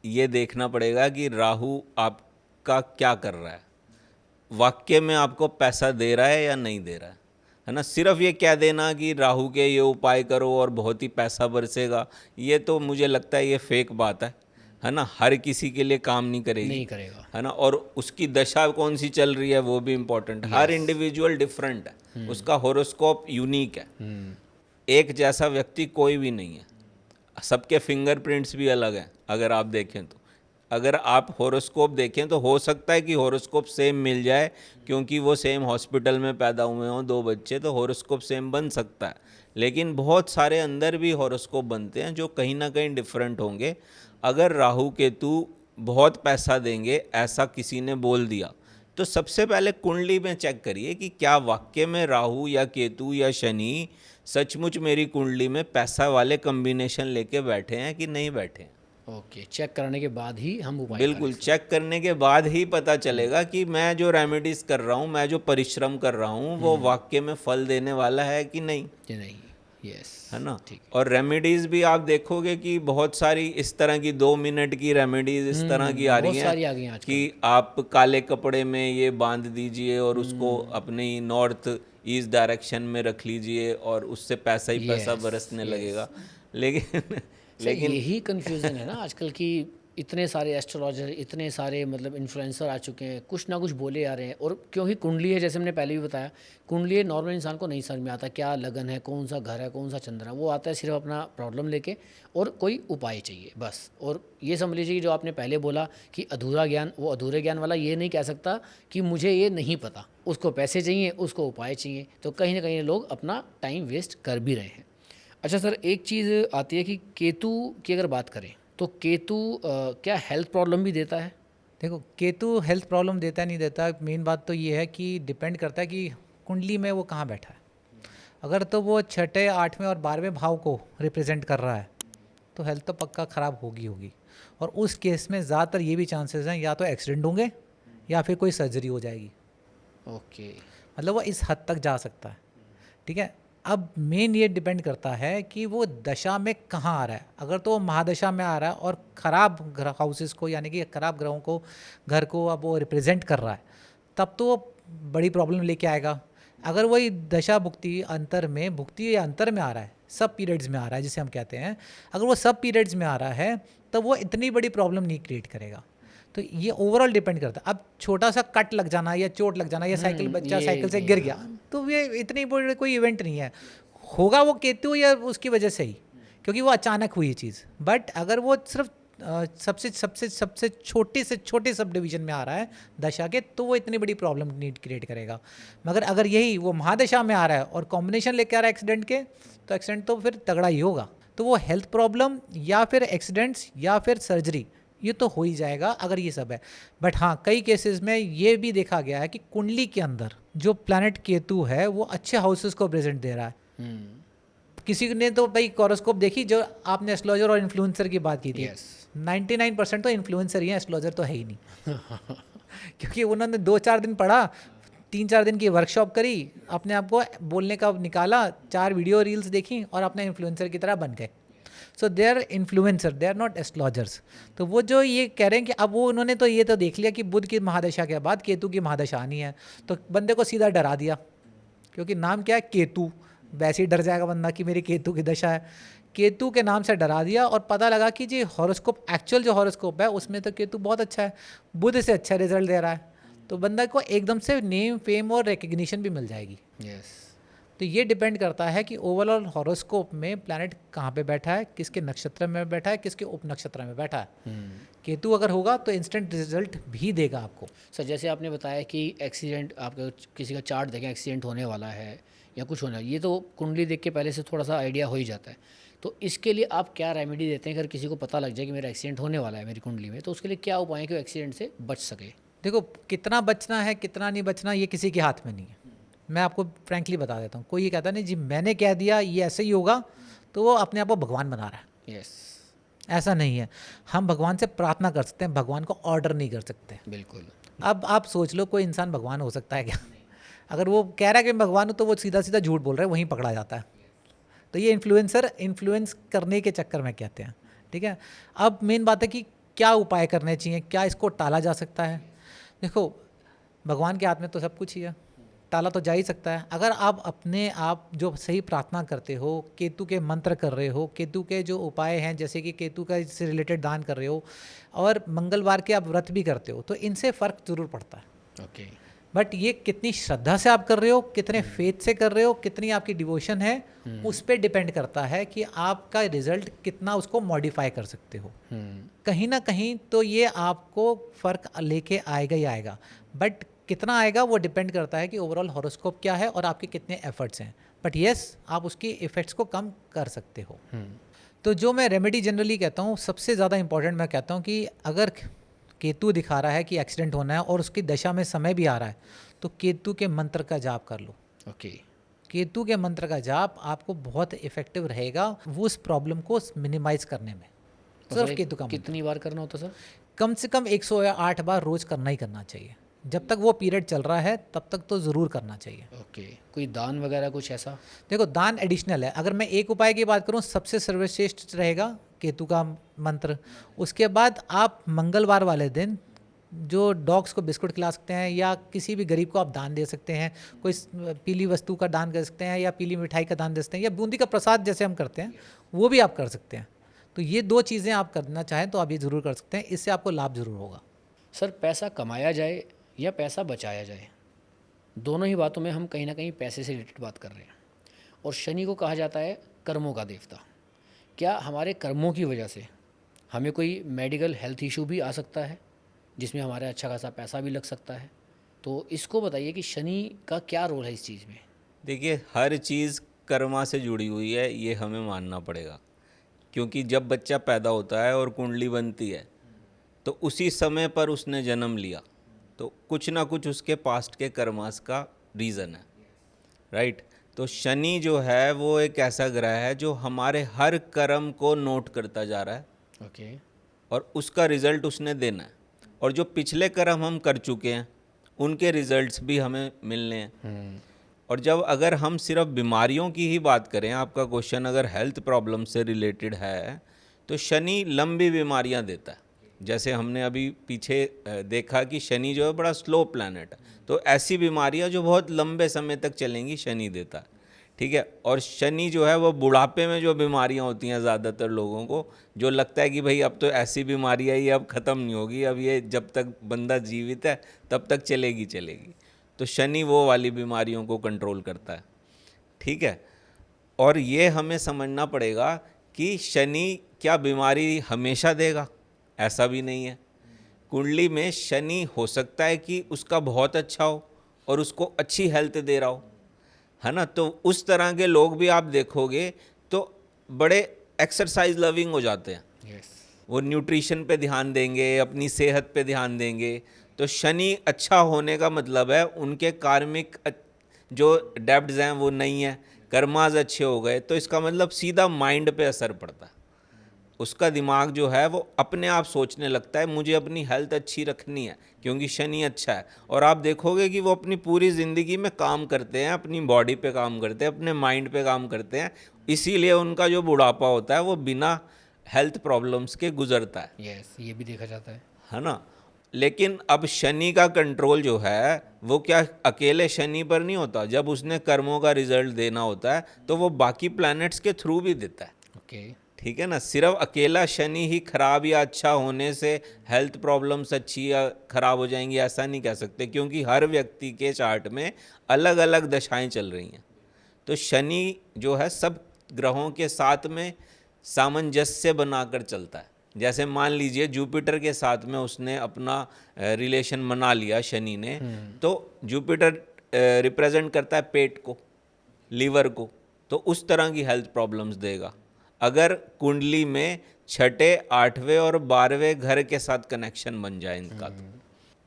ये देखना पड़ेगा कि राहु आपका क्या कर रहा है। वाक्य में आपको पैसा दे रहा है या नहीं दे रहा है ना। सिर्फ ये कह देना कि राहु के ये उपाय करो और बहुत ही पैसा बरसेगा, ये तो मुझे लगता है ये फेक बात है ना। हर किसी के लिए काम नहीं करेगा, है ना। और उसकी दशा कौन सी चल रही है वो भी इम्पोर्टेंट है। हर इंडिविजुअल डिफरेंट है, उसका हॉरोस्कोप यूनिक है। एक जैसा व्यक्ति कोई भी नहीं है, सबके फिंगरप्रिंट्स भी अलग हैं। अगर आप देखें तो, अगर आप हॉरोस्कोप देखें तो हो सकता है कि हॉरोस्कोप सेम मिल जाए, क्योंकि वो सेम हॉस्पिटल में पैदा हुए हों 2 बच्चे, तो हॉरोस्कोप सेम बन सकता है। लेकिन बहुत सारे अंदर भी हॉरोस्कोप बनते हैं जो कहीं ना कहीं डिफरेंट होंगे। अगर राहु केतु बहुत पैसा देंगे ऐसा किसी ने बोल दिया, तो सबसे पहले कुंडली में चेक करिए कि क्या वाक्य में राहु या केतु या शनि सचमुच मेरी कुंडली में पैसा वाले कॉम्बिनेशन लेके बैठे हैं कि नहीं बैठे हैं। ओके, चेक करने के बाद ही हम उपाय बिल्कुल, चेक करने के बाद ही पता चलेगा कि मैं जो रेमेडीज कर रहा हूँ, मैं जो परिश्रम कर रहा हूँ, वो वाक्य में फल देने वाला है कि नहीं। यस, है ना। ठीक। और रेमेडीज भी आप देखोगे कि बहुत सारी इस तरह की 2 मिनट की रेमेडीज इस तरह की आ रही बहुत हैं सारी आ गई हैं आजकल। कि आप काले कपड़े में ये बांध दीजिए और उसको अपनी नॉर्थ ईस्ट डायरेक्शन में रख लीजिए और उससे पैसा ही पैसा Yes, बरसने yes. लगेगा। लेकिन सर लेकिन यही कंफ्यूजन है ना आजकल की, इतने सारे एस्ट्रोलॉजर, इतने सारे मतलब इन्फ्लुएंसर आ चुके हैं, कुछ ना कुछ बोले आ रहे हैं। और क्योंकि कुंडली है, जैसे हमने पहले भी बताया, कुंडली है, नॉर्मल इंसान को नहीं समझ में आता क्या लगन है, कौन सा घर है, कौन सा चंद्र है। वो आता है सिर्फ अपना प्रॉब्लम लेके और कोई उपाय चाहिए बस। और ये समझ लीजिए कि जो आपने पहले बोला कि अधूरा ज्ञान, वो अधूरे ज्ञान वाला ये नहीं कह सकता कि मुझे ये नहीं पता, उसको पैसे चाहिए, उसको उपाय चाहिए। तो कहीं ना कहीं लोग अपना टाइम वेस्ट कर भी रहे हैं। अच्छा सर, एक चीज़ आती है कि केतु की अगर बात करें तो केतु क्या हेल्थ प्रॉब्लम भी देता है? देखो, केतु हेल्थ प्रॉब्लम देता नहीं देता, मेन बात तो ये है कि डिपेंड करता है कि कुंडली में वो कहाँ बैठा है। अगर तो वो 6, 8वें और 12वें भाव को रिप्रेजेंट कर रहा है तो हेल्थ तो पक्का ख़राब होगी। और उस केस में ज़्यादातर ये भी चांसेस हैं या तो एक्सीडेंट होंगे या फिर कोई सर्जरी हो जाएगी। ओके। मतलब वो इस हद तक जा सकता है। ठीक है, अब मेन ये डिपेंड करता है कि वो दशा में कहाँ आ रहा है। अगर तो वो महादशा में आ रहा है और ख़राब ग्रह हाउसेस को, यानी कि खराब ग्रहों को, घर को अब वो रिप्रेजेंट कर रहा है, तब तो वो बड़ी प्रॉब्लम लेके आएगा। अगर वही दशा भुक्ति अंतर में, भुक्ति या अंतर में आ रहा है, सब पीरियड्स में आ रहा है जिसे हम कहते हैं, अगर वो सब पीरियड्स में आ रहा है तब वो इतनी बड़ी प्रॉब्लम नहीं क्रिएट करेगा। तो ये ओवरऑल डिपेंड करता है। अब छोटा सा कट लग जाना या चोट लग जाना या साइकिल, बच्चा साइकिल से गिर गया, तो ये इतनी बड़ी कोई इवेंट नहीं है। होगा वो केतु या उसकी वजह से ही, क्योंकि वो अचानक हुई चीज़। बट अगर वो सिर्फ सबसे छोटे सब डिवीजन में आ रहा है दशा के, तो वो इतनी बड़ी प्रॉब्लम नीड क्रिएट करेगा। मगर अगर यही वो महादशा में आ रहा है और कॉम्बिनेशन लेके आ रहा है एक्सीडेंट के, तो एक्सीडेंट तो फिर तगड़ा ही होगा। तो वो हेल्थ प्रॉब्लम या फिर एक्सीडेंट्स या फिर सर्जरी, ये तो हो ही जाएगा अगर ये सब है। बट हाँ, कई केसेस में ये भी देखा गया है कि कुंडली के अंदर जो प्लैनेट केतु है वो अच्छे हाउसेस को प्रेजेंट दे रहा है। किसी ने तो भाई हॉरोस्कोप देखी, जो आपने एस्ट्रोलॉजर और इन्फ्लुएंसर की बात की थी, 99% तो इन्फ्लुएंसर ही है, एस्ट्रोलॉजर तो है ही नहीं। क्योंकि उन्होंने 2-4 दिन पढ़ा, 3-4 दिन की वर्कशॉप करी, अपने आप को बोलने का निकाला, 4 वीडियो रील्स देखी और अपने इन्फ्लुएंसर की तरह बन गए। So they are influencer, they are not astrologers. तो वो जो ये कह रहे हैं कि अब वो उन्होंने तो ये तो देख लिया कि बुध की महादशा के बाद केतु की महादशा आनी है, तो बंदे को सीधा डरा दिया, क्योंकि नाम क्या है केतु, वैसे ही डर जाएगा बंदा कि मेरी केतु की दशा है। केतु के नाम से डरा दिया और पता लगा कि जी हॉरोस्कोप, एक्चुअल जो हॉरोस्कोप है उसमें तो केतु बहुत अच्छा है, बुध से अच्छा रिजल्ट दे रहा है, तो बंदा को एकदम से नेम, फेम और रिकग्निशन भी मिल जाएगी। तो ये डिपेंड करता है कि ओवरऑल हॉरोस्कोप में प्लैनेट कहाँ पे बैठा है, किसके नक्षत्र में बैठा है, किसके उप नक्षत्र में बैठा है। केतु अगर होगा तो इंस्टेंट रिजल्ट भी देगा आपको। सर जैसे आपने बताया कि एक्सीडेंट, आपका किसी का चार्ट देखें एक्सीडेंट होने वाला है या कुछ होना है, ये तो कुंडली देख के पहले से थोड़ा सा आइडिया हो ही जाता है। तो इसके लिए आप क्या रेमेडी देते हैं? अगर किसी को पता लग जाए कि मेरा एक्सीडेंट होने वाला है मेरी कुंडली में, तो उसके लिए क्या उपाय है कि वो एक्सीडेंट से बच सके? देखो, कितना बचना है कितना नहीं बचना ये किसी के हाथ में नहीं है। मैं आपको फ्रैंकली बता देता हूँ, कोई ये कहता नहीं जी मैंने कह दिया ये ऐसे ही होगा, तो वो अपने आप को भगवान बना रहा है। ऐसा नहीं है। हम भगवान से प्रार्थना कर सकते हैं, भगवान को ऑर्डर नहीं कर सकते। बिल्कुल। अब आप सोच लो, कोई इंसान भगवान हो सकता है क्या? अगर वो कह रहा है कि मैं भगवान हूँ, तो वो सीधा सीधा झूठ बोल रहा है, वहीं पकड़ा जाता है। तो ये इन्फ्लुएंसर इन्फ्लुएंस करने के चक्कर में कहते हैं। ठीक है, अब मेन बात है कि क्या उपाय करने चाहिए, क्या इसको टाला जा सकता है? देखो, भगवान के हाथ में तो सब कुछ ही है, टाला तो जा ही सकता है। अगर आप अपने आप जो सही प्रार्थना करते हो, केतु के मंत्र कर रहे हो, केतु के जो उपाय हैं जैसे कि केतु का इससे रिलेटेड दान कर रहे हो, और मंगलवार के आप व्रत भी करते हो, तो इनसे फ़र्क ज़रूर पड़ता है। ओके। बट ये कितनी श्रद्धा से आप कर रहे हो, कितने फेथ से कर रहे हो, कितनी आपकी डिवोशन है, उस पर डिपेंड करता है कि आपका रिजल्ट कितना उसको मॉडिफाई कर सकते हो। कहीं ना कहीं तो ये आपको फ़र्क लेके आएगा ही आएगा, बट कितना आएगा वो डिपेंड करता है कि ओवरऑल हॉरोस्कोप क्या है और आपके कितने एफर्ट्स हैं। बट येस, आप उसकी इफ़ेक्ट्स को कम कर सकते हो। तो जो मैं रेमेडी जनरली कहता हूँ, सबसे ज़्यादा इंपॉर्टेंट मैं कहता हूँ कि अगर केतु दिखा रहा है कि एक्सीडेंट होना है और उसकी दशा में समय भी आ रहा है, तो केतु के मंत्र का जाप कर लो। ओके। केतु के मंत्र का जाप आपको बहुत इफेक्टिव रहेगा वो उस प्रॉब्लम को मिनिमाइज करने में। सिर्फ केतु का कितनी बार करना होता सर? कम से कम 108 बार रोज करना ही करना चाहिए। जब तक वो पीरियड चल रहा है तब तक तो ज़रूर करना चाहिए। ओके, कोई दान वगैरह कुछ ऐसा? देखो, दान एडिशनल है। अगर मैं एक उपाय की बात करूं, सबसे सर्वश्रेष्ठ रहेगा केतु का मंत्र। उसके बाद आप मंगलवार वाले दिन जो डॉग्स को बिस्कुट खिला सकते हैं, या किसी भी गरीब को आप दान दे सकते हैं, कोई पीली वस्तु का दान कर सकते हैं, या पीली मिठाई का दान दे सकते हैं, या बूंदी का प्रसाद जैसे हम करते हैं वो भी आप कर सकते हैं। तो ये 2 चीज़ें आप करना चाहें तो आप ये ज़रूर कर सकते हैं, इससे आपको लाभ ज़रूर होगा। सर, पैसा कमाया जाए या पैसा बचाया जाए, दोनों ही बातों में हम कहीं ना कहीं पैसे से रिलेटेड बात कर रहे हैं। और शनि को कहा जाता है कर्मों का देवता। क्या हमारे कर्मों की वजह से हमें कोई मेडिकल हेल्थ इशू भी आ सकता है जिसमें हमारा अच्छा खासा पैसा भी लग सकता है? तो इसको बताइए कि शनि का क्या रोल है इस चीज़ में? देखिए, हर चीज़ कर्मा से जुड़ी हुई है, ये हमें मानना पड़ेगा। क्योंकि जब बच्चा पैदा होता है और कुंडली बनती है तो उसी समय पर उसने जन्म लिया, तो कुछ ना कुछ उसके पास्ट के कर्मास का रीज़न है, राइट। तो शनि जो है वो एक ऐसा ग्रह है जो हमारे हर कर्म को नोट करता जा रहा है ओके। और उसका रिज़ल्ट उसने देना है। और जो पिछले कर्म हम कर चुके हैं उनके रिजल्ट्स भी हमें मिलने हैं। और जब अगर हम सिर्फ बीमारियों की ही बात करें, आपका क्वेश्चन अगर हेल्थ प्रॉब्लम से रिलेटेड है, तो शनि लंबी बीमारियां देता है। जैसे हमने अभी पीछे देखा कि शनि जो है बड़ा स्लो प्लैनेट है, तो ऐसी बीमारियां जो बहुत लंबे समय तक चलेंगी शनि देता है, ठीक है। और शनि जो है वो बुढ़ापे में जो बीमारियां होती हैं ज़्यादातर लोगों को, जो लगता है कि भाई अब तो ऐसी बीमारियां ही अब ख़त्म नहीं होगी, अब ये जब तक बंदा जीवित है तब तक चलेगी चलेगी, तो शनि वो वाली बीमारियों को कंट्रोल करता है, ठीक है। और ये हमें समझना पड़ेगा कि शनि क्या बीमारी हमेशा देगा, ऐसा भी नहीं है। कुंडली में शनि हो सकता है कि उसका बहुत अच्छा हो और उसको अच्छी हेल्थ दे रहा हो, है ना। तो उस तरह के लोग भी आप देखोगे तो बड़े एक्सरसाइज लविंग हो जाते हैं। यस। वो न्यूट्रिशन पे ध्यान देंगे, अपनी सेहत पे ध्यान देंगे। तो शनि अच्छा होने का मतलब है उनके कार्मिक जो डेब्ट्स हैं वो नहीं है, कर्माज अच्छे हो गए, तो इसका मतलब सीधा माइंड पे असर पड़ता है। उसका दिमाग जो है वो अपने आप सोचने लगता है मुझे अपनी हेल्थ अच्छी रखनी है क्योंकि शनि अच्छा है। और आप देखोगे कि वो अपनी पूरी ज़िंदगी में काम करते हैं, अपनी बॉडी पे काम करते हैं, अपने माइंड पे काम करते हैं, इसीलिए उनका जो बुढ़ापा होता है वो बिना हेल्थ प्रॉब्लम्स के गुजरता है। यस, ये भी देखा जाता है ना। लेकिन अब शनि का कंट्रोल जो है वो क्या अकेले शनि पर नहीं होता, जब उसने कर्मों का रिजल्ट देना होता है तो वो बाकी प्लैनेट्स के थ्रू भी देता है। ओके। ठीक है ना। सिर्फ अकेला शनि ही खराब या अच्छा होने से हेल्थ प्रॉब्लम्स अच्छी या खराब हो जाएंगी ऐसा नहीं कह सकते, क्योंकि हर व्यक्ति के चार्ट में अलग अलग दशाएं चल रही हैं। तो शनि जो है सब ग्रहों के साथ में सामंजस्य बनाकर चलता है। जैसे मान लीजिए जुपिटर के साथ में उसने अपना रिलेशन बना लिया शनि ने, तो जुपिटर रिप्रेजेंट करता है पेट को, लीवर को, तो उस तरह की हेल्थ प्रॉब्लम्स देगा। अगर कुंडली में 6, 8वें और 12वें घर के साथ कनेक्शन बन जाए इनका, तो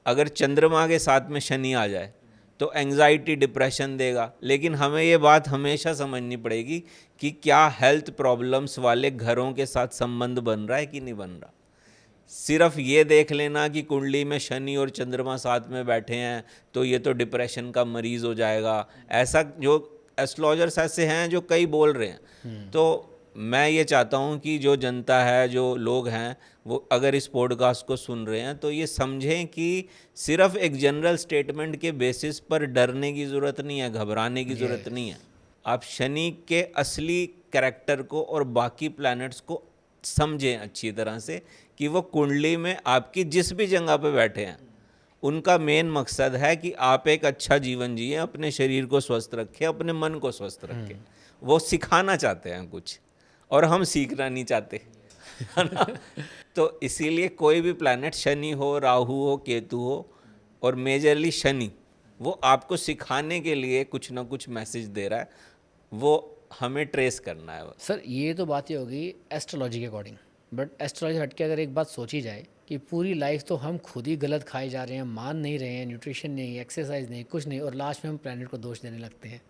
अगर चंद्रमा के साथ में शनि आ जाए तो एंजाइटी डिप्रेशन देगा। लेकिन हमें ये बात हमेशा समझनी पड़ेगी कि क्या हेल्थ प्रॉब्लम्स वाले घरों के साथ संबंध बन रहा है कि नहीं बन रहा। सिर्फ ये देख लेना कि कुंडली में शनि और चंद्रमा साथ में बैठे हैं तो ये तो डिप्रेशन का मरीज़ हो जाएगा, ऐसा जो एस्ट्रोलॉजर्स ऐसे हैं जो कई बोल रहे हैं। तो मैं ये चाहता हूँ कि जो जनता है, जो लोग हैं, वो अगर इस पॉडकास्ट को सुन रहे हैं तो ये समझें कि सिर्फ एक जनरल स्टेटमेंट के बेसिस पर डरने की ज़रूरत नहीं है, घबराने की ज़रूरत नहीं है। आप शनि के असली कैरेक्टर को और बाकी प्लैनेट्स को समझें अच्छी तरह से कि वो कुंडली में आपकी जिस भी जगह पे बैठे हैं उनका मेन मकसद है कि आप एक अच्छा जीवन जिए, अपने शरीर को स्वस्थ रखें, अपने मन को स्वस्थ रखें। वो सिखाना चाहते हैं कुछ और हम सीखना नहीं चाहते, है ना। तो इसीलिए कोई भी प्लैनेट, शनि हो, राहु हो, केतु हो, और मेजरली शनि, वो आपको सिखाने के लिए कुछ ना कुछ मैसेज दे रहा है, वो हमें ट्रेस करना है। सर, ये तो बात ही होगी एस्ट्रोलॉजी के अकॉर्डिंग, बट एस्ट्रोलॉजी हट के अगर एक बात सोची जाए कि पूरी लाइफ तो हम खुद ही गलत खाए जा रहे हैं, मान नहीं रहे हैं, न्यूट्रिशन नहीं, एक्सरसाइज नहीं, कुछ नहीं, और लास्ट में हम प्लैनेट को दोष देने लगते हैं,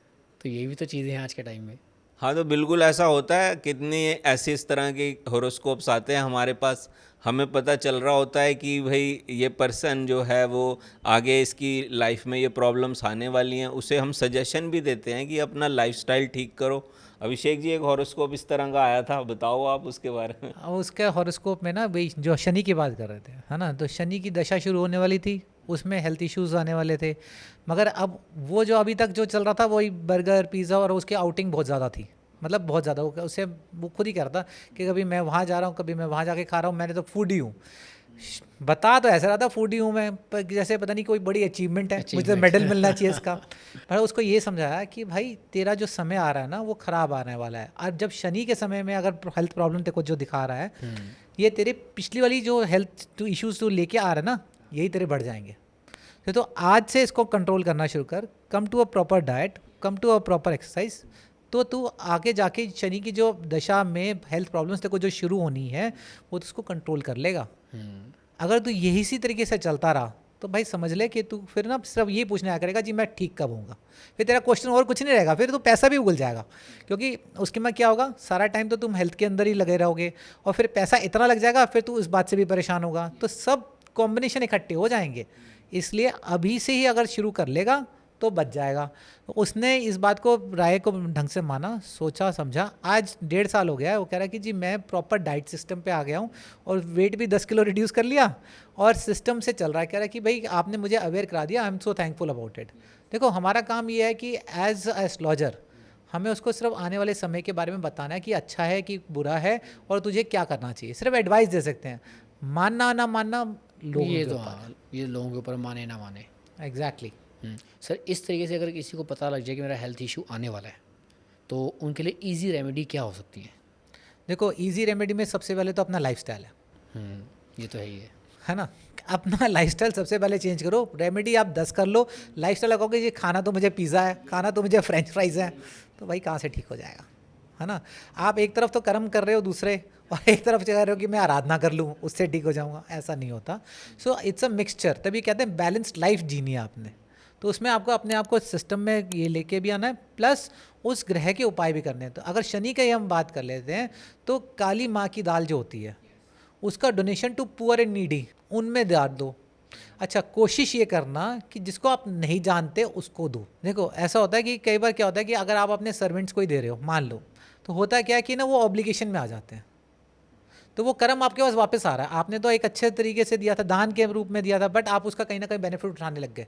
तो ये भी तो चीज़ें हैं आज के टाइम में। हाँ, तो बिल्कुल ऐसा होता है। कितनी ऐसे इस तरह के हॉरोस्कोप्स आते हैं हमारे पास, हमें पता चल रहा होता है कि भाई ये पर्सन जो है वो आगे इसकी लाइफ में ये प्रॉब्लम्स आने वाली हैं, उसे हम सजेशन भी देते हैं कि अपना लाइफस्टाइल ठीक करो। अभिषेक जी, एक हॉरोस्कोप इस तरह का आया था, बताओ आप उसके बारे में। अब उसके हॉरोस्कोप में ना भाई जो शनि की बात कर रहे थे, है ना, तो शनि की दशा शुरू होने वाली थी, उसमें हेल्थ इश्यूज आने वाले थे। मगर अब वो जो अभी तक जो चल रहा था वही बर्गर पिज़्ज़ा और उसकी आउटिंग बहुत ज़्यादा थी, मतलब बहुत ज़्यादा। उससे वो खुद ही कह रहा था कि कभी मैं वहाँ जा रहा हूँ, कभी मैं वहाँ जाके खा रहा हूँ, मैंने तो फूडी हूँ। बता तो ऐसा रहा था फूडी हूँ मैं, पर जैसे पता नहीं कोई बड़ी अचीवमेंट है, मुझे तो मेडल मिलना चाहिए इसका। पर उसको ये समझाया कि भाई तेरा जो समय आ रहा है ना वो ख़राब आने वाला है। अब जब शनि के समय में अगर हेल्थ प्रॉब्लम तेरे को जो दिखा रहा है, ये तेरे पिछली वाली जो हेल्थ टू इश्यूज तू लेके आ रहा है ना, यही तेरे बढ़ जाएंगे। तो आज से इसको कंट्रोल करना शुरू कर, come to a proper diet, come to a proper exercise, तो तू आगे जाके शनि की जो दशा में हेल्थ प्रॉब्लम्स तेरे को जो शुरू होनी है वो तो उसको कंट्रोल कर लेगा। अगर तू यही सी तरीके से चलता रहा तो भाई समझ ले कि तू फिर ना सिर्फ ये पूछने आया करेगा जी मैं ठीक कब होऊंगा, फिर तेरा क्वेश्चन और कुछ नहीं रहेगा, फिर तो पैसा भी उगल जाएगा। क्योंकि उसके में क्या होगा, सारा टाइम तो तुम हेल्थ के अंदर ही लगे रहोगे और फिर पैसा इतना लग जाएगा, फिर तू इस बात से भी परेशान होगा, तो सब कॉम्बिनेशन इकट्ठे हो जाएंगे। इसलिए अभी से ही अगर शुरू कर लेगा तो बच जाएगा। तो उसने इस बात को, राय को ढंग से माना, सोचा समझा। आज 1.5 साल हो गया है, वो कह रहा है कि जी मैं प्रॉपर डाइट सिस्टम पे आ गया हूँ और वेट भी 10 किलो रिड्यूस कर लिया और सिस्टम से चल रहा है। कह रहा है कि भाई आपने मुझे अवेयर करा दिया, I am so thankful about it. देखो हमारा काम ये है कि एज एस्ट्रोलॉजर हमें उसको सिर्फ आने वाले समय के बारे में बताना है कि अच्छा है कि बुरा है और तुझे क्या करना चाहिए, सिर्फ एडवाइस दे सकते हैं। मानना ना मानना लोगों ये के तो ऊपर हाँ, ये लोगों के ऊपर माने ना माने। एग्जैक्टली। सर इस तरीके से अगर किसी को पता लग जाए कि मेरा हेल्थ इशू आने वाला है तो उनके लिए इजी रेमेडी क्या हो सकती है? देखो इजी रेमेडी में सबसे पहले तो अपना लाइफस्टाइल है, ये तो है ना। अपना लाइफस्टाइल सबसे पहले चेंज करो। रेमेडी आप 10 कर लो, लाइफस्टाइल लगाओगे ये खाना तो मुझे पिज़्ज़ा है, खाना तो मुझे फ्रेंच फ्राइज़ है, तो भाई कहाँ से ठीक हो जाएगा, है ना। आप एक तरफ तो कर्म कर रहे हो दूसरे और एक तरफ कह रहे हो कि मैं आराधना कर लूँ उससे ठीक हो जाऊँगा, ऐसा नहीं होता। सो इट्स अ मिक्सचर, तभी कहते हैं बैलेंस्ड लाइफ जीनी है आपने। तो उसमें आपको अपने आप को सिस्टम में ये लेके भी आना है, प्लस उस ग्रह के उपाय भी करने हैं। तो अगर शनि की हम बात कर लेते हैं तो काली माँ की दाल जो होती है उसका donation to poor and needy, उनमें डाल दो। अच्छा, कोशिश ये करना कि जिसको आप नहीं जानते उसको दो। देखो ऐसा होता है कि कई बार क्या होता है कि अगर आप अपने सर्वेंट्स को ही दे रहे हो मान लो, तो होता क्या है कि ना वो ऑब्लिगेशन में आ जाते हैं, तो वो कर्म आपके पास वापस आ रहा है। आपने तो एक अच्छे तरीके से दिया था, दान के रूप में दिया था, बट आप उसका कहीं ना कहीं बेनिफिट उठाने लग गए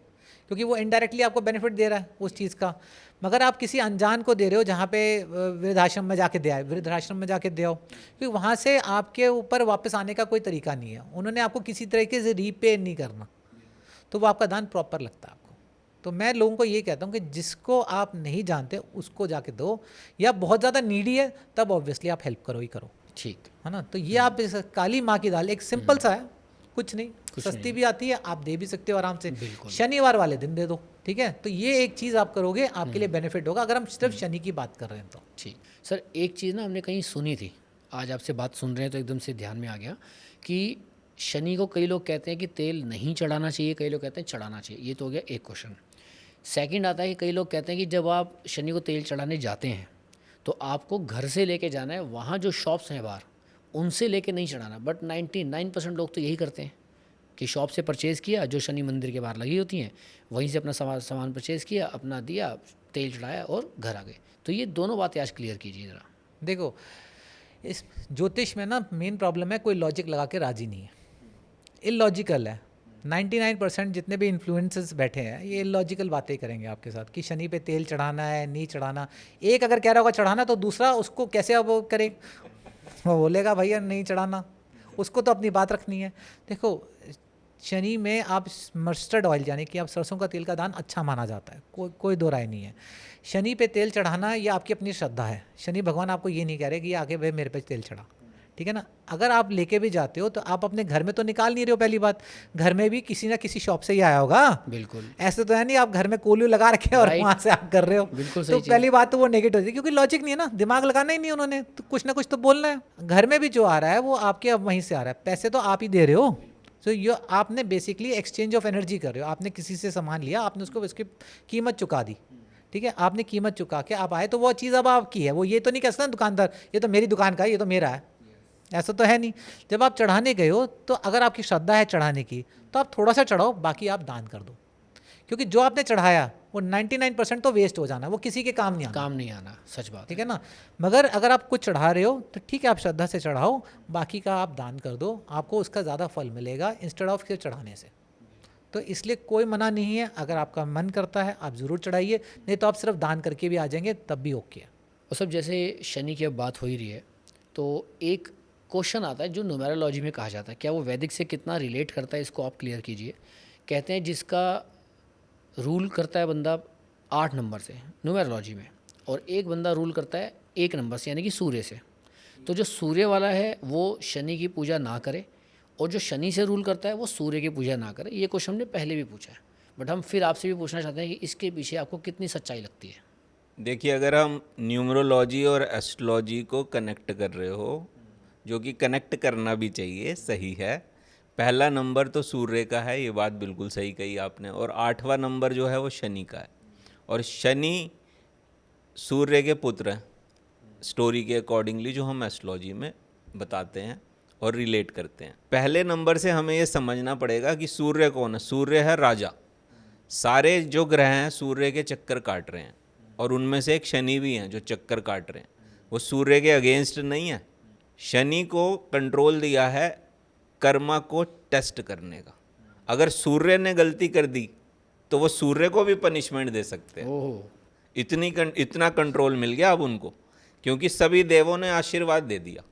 क्योंकि वो इनडायरेक्टली आपको बेनिफिट दे रहा है उस चीज़ का। मगर आप किसी अनजान को दे रहे हो जहाँ पे वृद्धाश्रम में जाके दे आए, वृद्धाश्रम में जाके दे आओ, क्योंकि वहाँ से आपके ऊपर वापस आने का कोई तरीका नहीं है, उन्होंने आपको किसी तरीके से रीपे नहीं करना, तो वो आपका दान प्रॉपर लगता है आपको। तो मैं लोगों को ये कहता हूँ कि जिसको आप नहीं जानते उसको जाके दो, या बहुत ज़्यादा नीडी है तब ऑब्वियसली आप हेल्प करो ही करो, ठीक है ना। तो ये आप काली माँ की दाल, एक सिंपल सा है, कुछ नहीं, सस्ती भी आती है, आप दे भी सकते हो आराम से। शनिवार वाले दिन दे दो, ठीक है। तो ये एक चीज़ आप करोगे, आपके लिए बेनिफिट होगा, अगर हम सिर्फ शनि की बात कर रहे हैं तो। ठीक सर, एक चीज़ ना हमने कहीं सुनी थी, आज आपसे बात सुन रहे हैं तो एकदम से ध्यान में आ गया कि शनि को कई लोग कहते हैं कि तेल नहीं चढ़ाना चाहिए, कई लोग कहते हैं चढ़ाना चाहिए। ये तो हो गया एक क्वेश्चन। सेकंड आता है कि कई लोग कहते हैं कि जब आप शनि को तेल चढ़ाने जाते हैं तो आपको घर से लेके जाना है, वहाँ जो शॉप्स हैं बाहर उनसे लेके नहीं चढ़ाना। बट 99% लोग तो यही करते हैं कि शॉप से परचेज़ किया, जो शनि मंदिर के बाहर लगी होती हैं, वहीं से अपना सामान परचेज़ किया, अपना दिया, तेल चढ़ाया और घर आ गए। तो ये दोनों बातें आज क्लियर कीजिए ज़रा। देखो इस ज्योतिष में ना मेन प्रॉब्लम है, कोई लॉजिक लगा के राजी नहीं है, इलॉजिकल है। 99% जितने भी इन्फ्लुएंसर्स बैठे हैं ये इलॉजिकल बातें करेंगे आपके साथ कि शनि पे तेल चढ़ाना है नहीं चढ़ाना। एक अगर कह रहा होगा चढ़ाना तो दूसरा उसको कैसे अब करे, वो बोलेगा भैया नहीं चढ़ाना, उसको तो अपनी बात रखनी है। देखो शनि में आप मस्टर्ड ऑयल यानी कि आप सरसों का तेल का दान अच्छा माना जाता है, कोई दो राय नहीं है। शनि पे तेल चढ़ाना ये आपकी अपनी श्रद्धा है, शनि भगवान आपको ये नहीं कह रहे कि आके भाई मेरे पे तेल चढ़ा, ठीक है ना। अगर आप लेके भी जाते हो तो आप अपने घर में तो निकाल नहीं रहे हो, पहली बात घर में भी किसी ना किसी शॉप से ही आया होगा, बिल्कुल ऐसे तो है नहीं आप घर में कोल्यू लगा रखे और वहाँ से आप कर रहे हो, बिल्कुल तो पहली बात तो वो नेगेटिव होती है क्योंकि लॉजिक नहीं है ना, दिमाग लगाना ही नहीं उन्होंने, तो कुछ ना कुछ तो बोलना है। घर में भी जो आ रहा है वो आपके अब वहीं से आ रहा है, पैसे तो आप ही दे रहे हो, तो ये आपने बेसिकली एक्सचेंज ऑफ एनर्जी कर रहे हो, आपने किसी से सामान लिया, आपने उसको उसकी कीमत चुका दी, ठीक है, आपने कीमत चुका के आप आए तो वो चीज़ अब आपकी है, वो ये तो नहीं कह सकता ना दुकानदार ये तो मेरी दुकान का है, ये तो मेरा है, ऐसा तो है नहीं। जब आप चढ़ाने गए हो तो अगर आपकी श्रद्धा है चढ़ाने की तो आप थोड़ा सा चढ़ाओ, बाकी आप दान कर दो, क्योंकि जो आपने चढ़ाया वो 99% तो वेस्ट हो जाना, वो किसी के काम नहीं आना, काम नहीं आना, सच बात। ठीक है ना। मगर अगर आप कुछ चढ़ा रहे हो तो ठीक है, आप श्रद्धा से चढ़ाओ, बाकी का आप दान कर दो, आपको उसका ज़्यादा फल मिलेगा इंस्टेड ऑफ सिर्फ चढ़ाने से। तो इसलिए कोई मना नहीं है, अगर आपका मन करता है आप ज़रूर चढ़ाइए, नहीं तो आप सिर्फ दान करके भी आ जाएंगे तब भी ओके है। और सब जैसे शनि की अब बात हो ही रही है तो एक क्वेश्चन आता है जो न्यूमेरोलॉजी में कहा जाता है, क्या वो वैदिक से कितना रिलेट करता है, इसको आप क्लियर कीजिए। कहते हैं जिसका रूल करता है बंदा 8 नंबर से न्यूमेरोलॉजी में, और एक बंदा रूल करता है 1 नंबर से यानी कि सूर्य से। तो जो सूर्य वाला है वो शनि की पूजा ना करे, और जो शनि से रूल करता है वो सूर्य की पूजा ना करे। ये क्वेश्चन हमने पहले भी पूछा है, बट हम फिर आपसे भी पूछना चाहते हैं कि इसके पीछे आपको कितनी सच्चाई लगती है। देखिए, अगर हम न्यूमरोलॉजी और एस्ट्रोलॉजी को कनेक्ट कर रहे हो, जो कि कनेक्ट करना भी चाहिए, सही है, पहला नंबर तो सूर्य का है, ये बात बिल्कुल सही कही आपने, और 8वां नंबर जो है वो शनि का है, और शनि सूर्य के पुत्र हैं स्टोरी के अकॉर्डिंगली, जो हम एस्ट्रोलॉजी में बताते हैं और रिलेट करते हैं। पहले नंबर से हमें ये समझना पड़ेगा कि सूर्य कौन है। सूर्य है राजा, सारे जो ग्रह हैं सूर्य के चक्कर काट रहे हैं, और उनमें से एक शनि भी हैं जो चक्कर काट रहे हैं, वो सूर्य के अगेंस्ट नहीं है। शनि को कंट्रोल दिया है कर्मा को टेस्ट करने का। अगर सूर्य ने गलती कर दी तो वो सूर्य को भी पनिशमेंट दे सकते हैं। ओह, इतना कंट्रोल मिल गया अब उनको, क्योंकि सभी देवों ने आशीर्वाद दे दिया।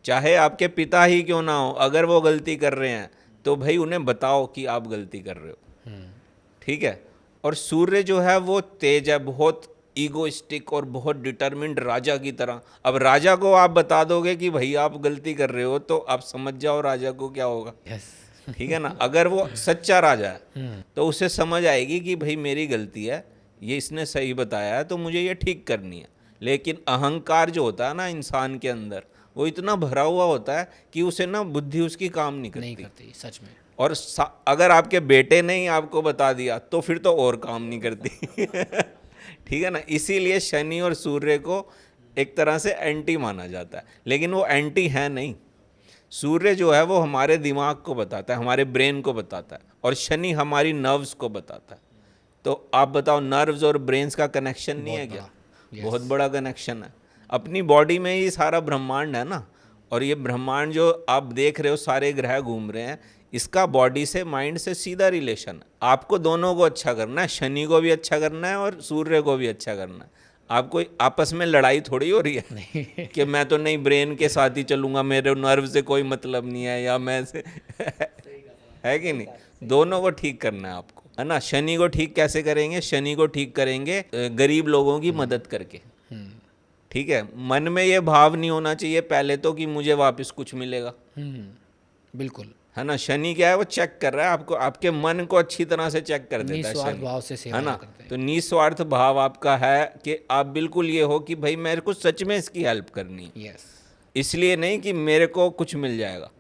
चाहे आपके पिता ही क्यों ना हो, अगर वो गलती कर रहे हैं तो भाई उन्हें बताओ कि आप गलती कर रहे हो, ठीक है। और सूर्य जो है वो तेज है, बहुत ईगोइस्टिक और बहुत डिटरमिन्ड राजा की तरह। अब राजा को आप बता दोगे कि भाई आप गलती कर रहे हो तो आप समझ जाओ राजा को क्या होगा, यस, ठीक है ना। अगर वो सच्चा राजा है तो उसे समझ आएगी कि भाई मेरी गलती है, ये इसने सही बताया है तो मुझे ये ठीक करनी है। लेकिन अहंकार जो होता है ना इंसान के अंदर, वो इतना भरा हुआ होता है कि उसे ना बुद्धि उसकी काम नहीं नहीं करती। करती सच में। और अगर आपके बेटे ने ही आपको बता दिया तो फिर तो और काम नहीं करती ठीक है ना। इसीलिए शनि और सूर्य को एक तरह से एंटी माना जाता है, लेकिन वो एंटी है नहीं। सूर्य जो है वो हमारे दिमाग को बताता है, हमारे ब्रेन को बताता है, और शनि हमारी नर्व्स को बताता है। तो आप बताओ, नर्व्स और ब्रेन्स का कनेक्शन नहीं है क्या? बहुत बड़ा कनेक्शन है। अपनी बॉडी में ही सारा ब्रह्मांड है ना, और ये ब्रह्मांड जो आप देख रहे हो, सारे ग्रह घूम रहे हैं, इसका बॉडी से माइंड से सीधा रिलेशन है। आपको दोनों को अच्छा करना है, शनि को भी अच्छा करना है और सूर्य को भी अच्छा करना है। आपको आपस में लड़ाई थोड़ी हो रही है कि मैं तो नहीं ब्रेन के साथ ही चलूंगा, मेरे नर्व से कोई मतलब नहीं है, या मैं से है कि नहीं। दोनों को ठीक करना है आपको, है ना। शनि को ठीक कैसे करेंगे? शनि को ठीक करेंगे गरीब लोगों की मदद करके, ठीक है। मन में ये भाव नहीं होना चाहिए पहले तो कि मुझे वापस कुछ मिलेगा, बिल्कुल, है ना। शनि क्या है, वो चेक कर रहा है आपको, आपके मन को अच्छी तरह से चेक कर देता है निस्वार्थ शनि, भाव से सेवा है ना। करते हैं। तो निस्वार्थ भाव आपका है कि आप बिल्कुल ये हो कि भाई मेरे को सच में इसकी हेल्प करनी है, यस, इसलिए नहीं कि मेरे को कुछ मिल जाएगा।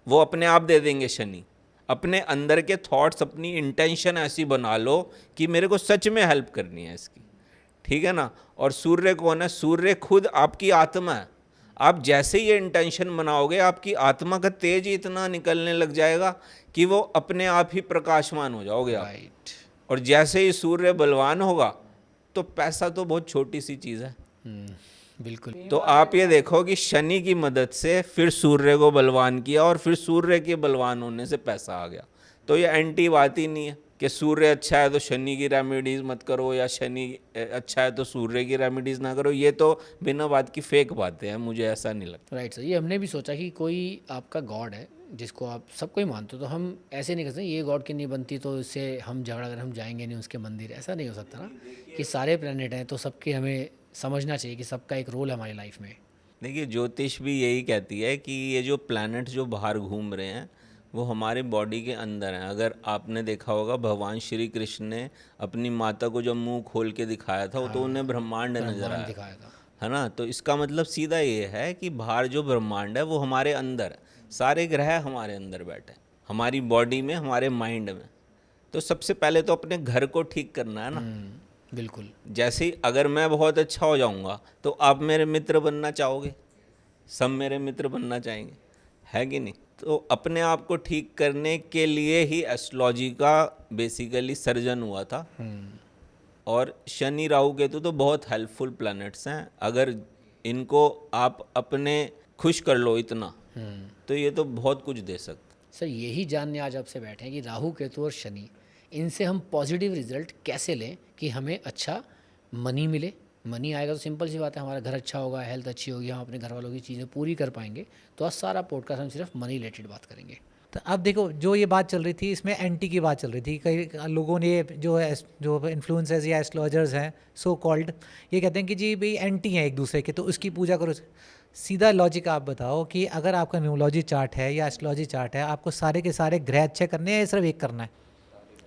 वो अपने आप दे देंगे शनि। अपने अंदर के थॉट्स, अपनी इंटेंशन ऐसी बना लो कि मेरे को सच में हेल्प करनी है इसकी, ठीक है ना। और सूर्य कौन है? सूर्य खुद आपकी आत्मा है। आप जैसे ही ये इंटेंशन बनाओगे, आपकी आत्मा का तेज ही इतना निकलने लग जाएगा कि वो अपने आप ही प्रकाशमान हो जाओगे आप। राइट, और जैसे ही सूर्य बलवान होगा तो पैसा तो बहुत छोटी सी चीज़ है। बिल्कुल, तो आप ये देखो कि शनि की मदद से फिर सूर्य को बलवान किया, और फिर सूर्य के बलवान होने से पैसा आ गया। तो ये एंटी बात ही नहीं है कि सूर्य अच्छा है तो शनि की रेमेडीज़ मत करो, या शनि अच्छा है तो सूर्य की रेमेडीज़ ना करो। ये तो बिना बात की फेक बातें हैं, मुझे ऐसा नहीं लगता। Right sir. ये हमने भी सोचा कि कोई आपका गॉड है जिसको आप सबको ही मानते हो, तो हम ऐसे नहीं कर सकते ये गॉड की नहीं बनती तो इससे हम झगड़ा कर हम जाएंगे नहीं उसके मंदिर, ऐसा नहीं हो सकता ना। कि सारे प्लैनेट हैं तो सबके हमें समझना चाहिए कि सबका एक रोल है हमारी लाइफ में। देखिए, ज्योतिष भी यही कहती है कि ये जो प्लैनेट जो बाहर घूम रहे हैं वो हमारे बॉडी के अंदर हैं। अगर आपने देखा होगा, भगवान श्री कृष्ण ने अपनी माता को जब मुंह खोल के दिखाया था, तो उन्हें ब्रह्मांड नजर आया, दिखाया था, है ना। तो इसका मतलब सीधा ये है कि बाहर जो ब्रह्मांड है वो हमारे अंदर है। सारे ग्रह हमारे अंदर बैठे हैं, हमारी बॉडी में, हमारे माइंड में। तो सबसे पहले तो अपने घर को ठीक करना है ना। बिल्कुल। जैसे ही अगर मैं बहुत अच्छा हो जाऊंगा तो आप मेरे मित्र बनना चाहोगे, सब मेरे मित्र बनना चाहेंगे, है कि नहीं? तो अपने आप को ठीक करने के लिए ही एस्ट्रोलॉजी का बेसिकली सर्जन हुआ था। और शनि राहु केतु तो बहुत हेल्पफुल प्लैनेट्स हैं, अगर इनको आप अपने खुश कर लो इतना तो ये तो बहुत कुछ दे सकते। सर यही जानने आज आपसे बैठे हैं कि राहु केतु और शनि, इनसे हम पॉजिटिव रिजल्ट कैसे लें कि हमें अच्छा मनी मिले। मनी आएगा तो सिंपल सी बात है, हमारा घर अच्छा होगा, हेल्थ अच्छी होगी, हम अपने घर वालों की चीज़ें पूरी कर पाएंगे। तो आज सारा पॉडकास्ट हम सिर्फ मनी रिलेटेड बात करेंगे। तो अब देखो, जो ये बात चल रही थी इसमें एंटी की बात चल रही थी। कई लोगों ने जो इन्फ्लुएंसर्स या एस्ट्रोलॉजर्स हैं सो कॉल्ड, ये कहते हैं कि जी भाई एंटी हैं एक दूसरे के, तो उसकी पूजा करो। सीधा लॉजिक आप बताओ कि अगर आपका न्यूमरोलॉजी चार्ट है या एस्ट्रोलॉजी चार्ट है, आपको सारे के सारे ग्रह अच्छे करने हैं या सिर्फ एक करना है?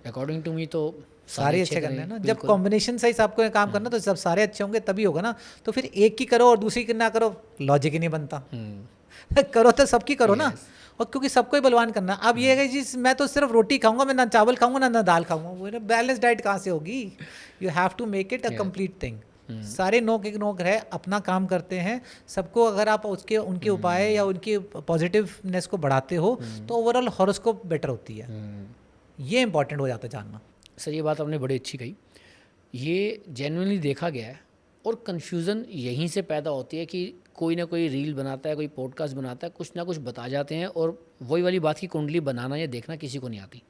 अकॉर्डिंग टू मी तो सारे अच्छे करने हैं ना। जब कॉम्बिनेशन सही आपको काम करना तो सब सारे अच्छे होंगे तभी होगा ना। तो फिर एक की करो और दूसरी की ना करो, लॉजिक ही नहीं बनता। करो तो सबकी करो ना, और क्योंकि सबको ही बलवान करना। अब ये है कि जी मैं तो सिर्फ रोटी खाऊंगा, मैं ना चावल खाऊंगा ना दाल खाऊंगा, वो बैलेंस डाइट कहाँ से होगी? You have to make it a complete thing. सारे नो के नो ग्रह अपना काम करते हैं, सबको अगर आप उनके उपाय या उनकी पॉजिटिवनेस को बढ़ाते हो तो ओवरऑल हॉरोस्कोप बेटर होती है। ये इंपॉर्टेंट हो जाता है जानना। सर ये बात आपने बड़ी अच्छी कही, ये जेन्युइनली देखा गया है। और कन्फ्यूज़न यहीं से पैदा होती है कि कोई ना कोई रील बनाता है, कोई पॉडकास्ट बनाता है, कुछ ना कुछ बता जाते हैं, और वही वाली बात की कुंडली बनाना या देखना किसी को नहीं आती,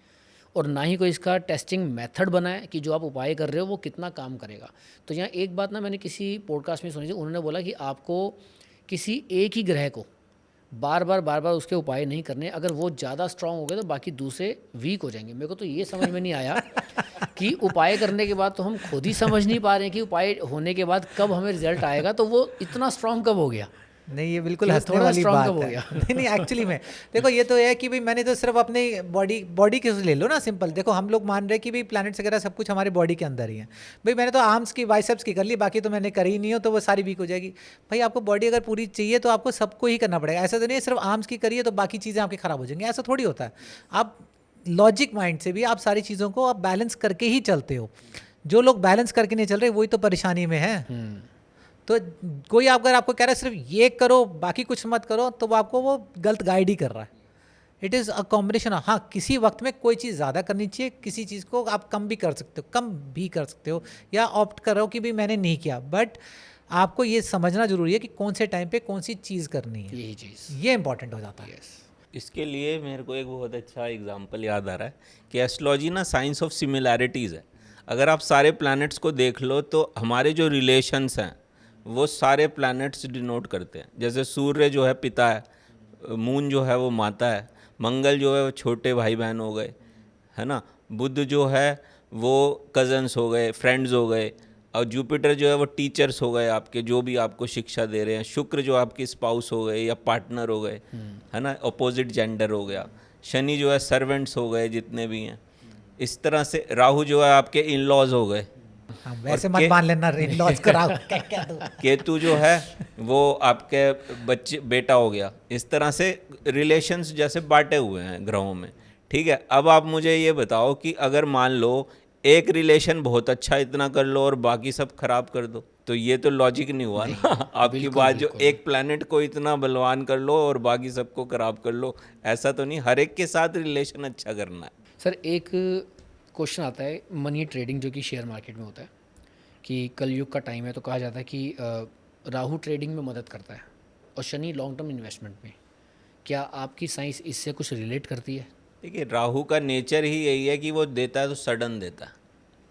और ना ही कोई इसका टेस्टिंग मेथड बना है कि जो आप उपाय कर रहे हो वो कितना काम करेगा। तो यहाँ एक बात ना मैंने किसी पॉडकास्ट में सुनी थी, उन्होंने बोला कि आपको किसी एक ही ग्रह को बार बार उसके उपाय नहीं करने। अगर वो ज़्यादा स्ट्रांग हो गए तो बाकी दूसरे वीक हो जाएंगे। मेरे को तो ये समझ में नहीं आया कि उपाय करने के बाद तो हम खुद ही समझ नहीं पा रहे हैं कि उपाय होने के बाद कब हमें रिजल्ट आएगा, तो वो इतना स्ट्रांग कब हो गया? नहीं, ये बिल्कुल ये हंसने थोड़ा वाली strong बात कब हो है। गया? नहीं एक्चुअली में देखो, ये तो है कि भाई मैंने तो सिर्फ अपनी बॉडी के ले लो ना, सिंपल। देखो हम लोग मान रहे हैं कि भाई प्लैनेट्स वगैरह सब कुछ हमारी बॉडी के अंदर ही है। भाई मैंने तो आर्म्स की बाइसेप्स की कर ली, बाकी तो मैंने करी ही नहीं हो, तो वो सारी वीक हो जाएगी। भाई आपको बॉडी अगर पूरी चाहिए तो आपको सबको ही करना पड़ेगा। ऐसा तो नहीं है सिर्फ आर्म्स की करिए तो बाकी चीज़ें आपकी खराब हो जाएंगी, ऐसा थोड़ी होता है। आप लॉजिक माइंड से भी आप सारी चीज़ों को आप बैलेंस करके ही चलते हो। जो लोग बैलेंस करके नहीं चल रहे वही तो परेशानी में है। तो कोई अगर आपको कह रहा है सिर्फ ये करो बाकी कुछ मत करो, तो वो आपको वो गलत गाइड ही कर रहा है। It is a combination. हाँ, किसी वक्त में कोई चीज़ ज़्यादा करनी चाहिए, किसी चीज़ को आप कम भी कर सकते हो, या ऑप्ट करो कि भाई मैंने नहीं किया। बट आपको ये समझना जरूरी है कि कौन से टाइम पे कौन सी चीज़ करनी है, यही चीज़ ये इंपॉर्टेंट हो जाता है। इसके लिए मेरे को एक बहुत अच्छा एग्जांपल याद आ रहा है कि एस्ट्रोलॉजी ना साइंस ऑफ सिमिलैरिटीज़ है। अगर आप सारे प्लैनेट्स को देख लो तो हमारे जो रिलेशंस हैं वो सारे प्लैनेट्स डिनोट करते हैं। जैसे सूर्य जो है पिता है, मून जो है वो माता है, मंगल जो है वो छोटे भाई बहन हो गए, है ना, बुध जो है वो कज़न्स हो गए, फ्रेंड्स हो गए, और जुपिटर जो है वो टीचर्स हो गए आपके, जो भी आपको शिक्षा दे रहे हैं। शुक्र जो आपके स्पाउस हो गए या पार्टनर हो गए, है ना, अपोजिट जेंडर हो गया। शनि जो है सर्वेंट्स हो गए जितने भी हैं। इस तरह से राहु जो है आपके इन लॉज हो गए। हाँ, वैसे मत मान लेना, लॉज कराओ। क्या दो? केतु जो है वो आपके बच्चे बेटा हो गया। इस तरह से रिलेशंस जैसे बांटे हुए हैं ग्रहों में। ठीक है, अब आप मुझे ये बताओ कि अगर मान लो एक रिलेशन बहुत अच्छा इतना कर लो और बाकी सब खराब कर दो, तो ये तो लॉजिक नहीं हुआ ना। आपकी बात जो एक प्लैनेट को इतना बलवान कर लो और बाकी सबको खराब कर लो, ऐसा तो नहीं। हर एक के साथ रिलेशन अच्छा करना है। सर एक क्वेश्चन आता है मनी ट्रेडिंग जो कि शेयर मार्केट में होता है, कि कलयुग का टाइम है तो कहा जाता है कि राहु ट्रेडिंग में मदद करता है और शनि लॉन्ग टर्म इन्वेस्टमेंट में। क्या आपकी साइंस इससे कुछ रिलेट करती है? देखिए, राहु का नेचर ही यही है कि वो देता है तो सडन देता है।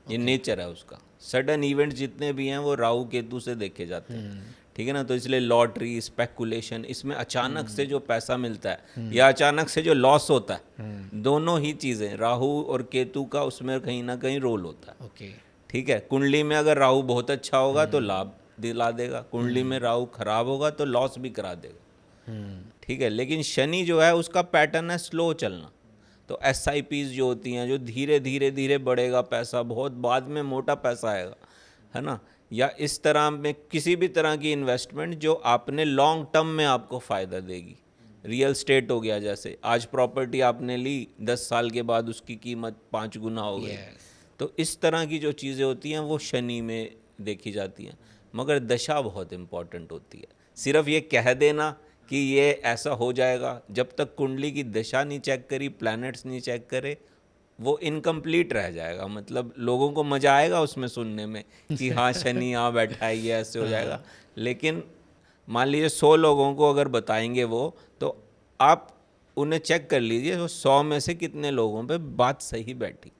ये नेचर है उसका। सडन इवेंट्स जितने भी हैं वो राहु केतु से देखे जाते हैं। ठीक है ना, तो इसलिए लॉटरी, स्पेकुलेशन, इसमें अचानक से जो पैसा मिलता है या अचानक से जो लॉस होता है, दोनों ही चीज़ें राहु और केतु का उसमें कहीं ना कहीं रोल होता है। ओके। ठीक है, कुंडली में अगर राहु बहुत अच्छा होगा तो लाभ दिला देगा, कुंडली में राहु खराब होगा तो लॉस भी करा देगा। ठीक है, लेकिन शनि जो है उसका पैटर्न है स्लो चलना। तो SIPs जो होती हैं, जो धीरे धीरे धीरे बढ़ेगा पैसा, बहुत बाद में मोटा पैसा आएगा, है ना, या इस तरह में किसी भी तरह की इन्वेस्टमेंट जो आपने लॉन्ग टर्म में आपको फ़ायदा देगी। रियल स्टेट हो गया, जैसे आज प्रॉपर्टी आपने ली, 10 साल के बाद उसकी कीमत 5 गुना हो गई। तो इस तरह की जो चीज़ें होती हैं वो शनि में देखी जाती हैं। मगर दशा बहुत इम्पॉर्टेंट होती है। सिर्फ ये कह देना कि ये ऐसा हो जाएगा, जब तक कुंडली की दशा नहीं चेक करी, प्लैनेट्स नहीं चेक करे, वो इनकम्प्लीट रह जाएगा। मतलब लोगों को मज़ा आएगा उसमें सुनने में कि हाँ शनि यहाँ बैठा है, ये ऐसे हो जाएगा। लेकिन मान लीजिए 100 लोगों को अगर बताएंगे वो, तो आप उन्हें चेक कर लीजिए वो 100 में से कितने लोगों पे बात सही बैठी।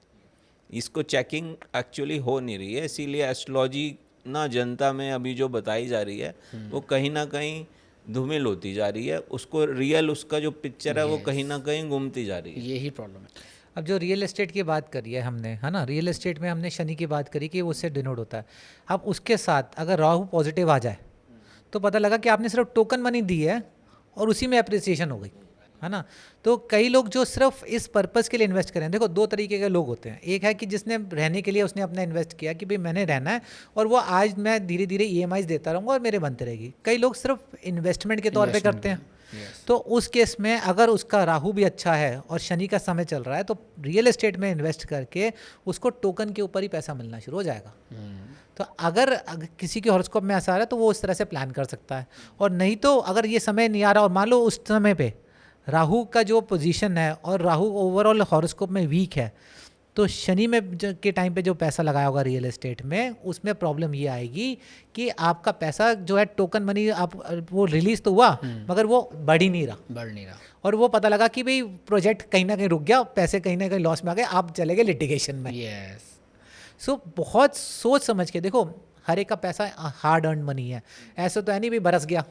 इसको चेकिंग एक्चुअली हो नहीं रही है। इसीलिए एस्ट्रोलॉजी ना जनता में अभी जो बताई जा रही है वो कहीं ना कहीं धूमिल होती जा रही है। उसको रियल उसका जो पिक्चर है वो कहीं ना कहीं घूमती जा रही है। यही प्रॉब्लम है। अब जो रियल एस्टेट की बात करी है हमने, है ना, रियल एस्टेट में हमने शनि की बात करी कि उससे डिनोट होता है। अब उसके साथ अगर राहु पॉजिटिव आ जाए तो पता लगा कि आपने सिर्फ टोकन मनी दी है और उसी में अप्रिसिएशन हो गई, है ना। तो कई लोग जो सिर्फ इस पर्पस के लिए इन्वेस्ट करें, देखो 2 तरीके के लोग होते हैं। एक है कि जिसने रहने के लिए उसने अपना इन्वेस्ट किया कि भाई मैंने रहना है और वो आज मैं धीरे धीरे EMIs देता रहूँगा और मेरे बनते रहेगी। कई लोग सिर्फ इन्वेस्टमेंट के तौर पे करते हैं। तो उस केस में अगर उसका राहु भी अच्छा है और शनि का समय चल रहा है तो रियल एस्टेट में इन्वेस्ट करके उसको टोकन के ऊपर ही पैसा मिलना शुरू हो जाएगा। तो अगर किसी के हॉरोस्कोप में ऐसा आ रहा है तो वो उस तरह से प्लान कर सकता है। और नहीं तो अगर ये समय नहीं आ रहा और मान लो उस समय पे राहु का जो पोजीशन है और राहु ओवरऑल हॉरोस्कोप में वीक है, तो शनि में के टाइम पे जो पैसा लगाया होगा रियल एस्टेट में, उसमें प्रॉब्लम ये आएगी कि आपका पैसा जो है टोकन मनी आप वो रिलीज तो हुआ मगर वो बढ़ नहीं रहा और वो पता लगा कि भाई प्रोजेक्ट कहीं ना कहीं रुक गया, पैसे कहीं ना कहीं लॉस में आ गए, आप चले गए लिटिगेशन में। सो बहुत सोच समझ के देखो, हर एक का पैसा हार्ड अर्न मनी है, ऐसा तो है नहीं भाई बरस गया,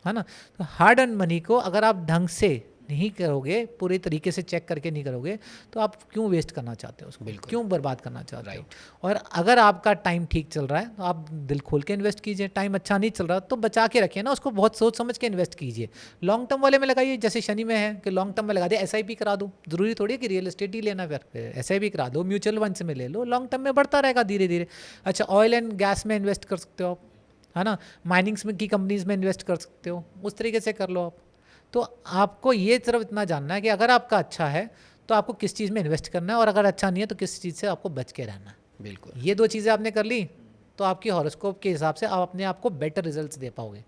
है ना। तो हार्ड अर्न मनी को अगर आप ढंग से नहीं करोगे, पूरे तरीके से चेक करके नहीं करोगे, तो आप क्यों वेस्ट करना चाहते हो उसको, क्यों बर्बाद करना चाहते हो। और अगर आपका टाइम ठीक चल रहा है तो आप दिल खोल के इन्वेस्ट कीजिए, टाइम अच्छा नहीं चल रहा तो बचा के रखिए ना उसको, बहुत सोच समझ के इन्वेस्ट कीजिए। लॉन्ग टर्म वाले में लगाइए, जैसे शनि में है कि लॉन्ग टर्म में लगा दिया, SIP करा दो, जरूरी थोड़ी है कि रियल एस्टेट ही लेना, फिर SIP करा दो, म्यूचुअल फंड में ले लो, लॉन्ग टर्म में बढ़ता रहेगा धीरे धीरे। अच्छा, ऑयल एंड गैस में इन्वेस्ट कर सकते हो आप, है ना, माइनिंग्स में की कंपनीज में इन्वेस्ट कर सकते हो, उस तरीके से कर लो आप। तो आपको ये सिर्फ इतना जानना है कि अगर आपका अच्छा है तो आपको किस चीज़ में इन्वेस्ट करना है और अगर अच्छा नहीं है तो किस चीज़ से आपको बच के रहना है। बिल्कुल, ये 2 चीज़ें आपने कर ली तो आपकी हॉरोस्कोप के हिसाब से आप अपने आप को बेटर रिजल्ट्स दे पाओगे,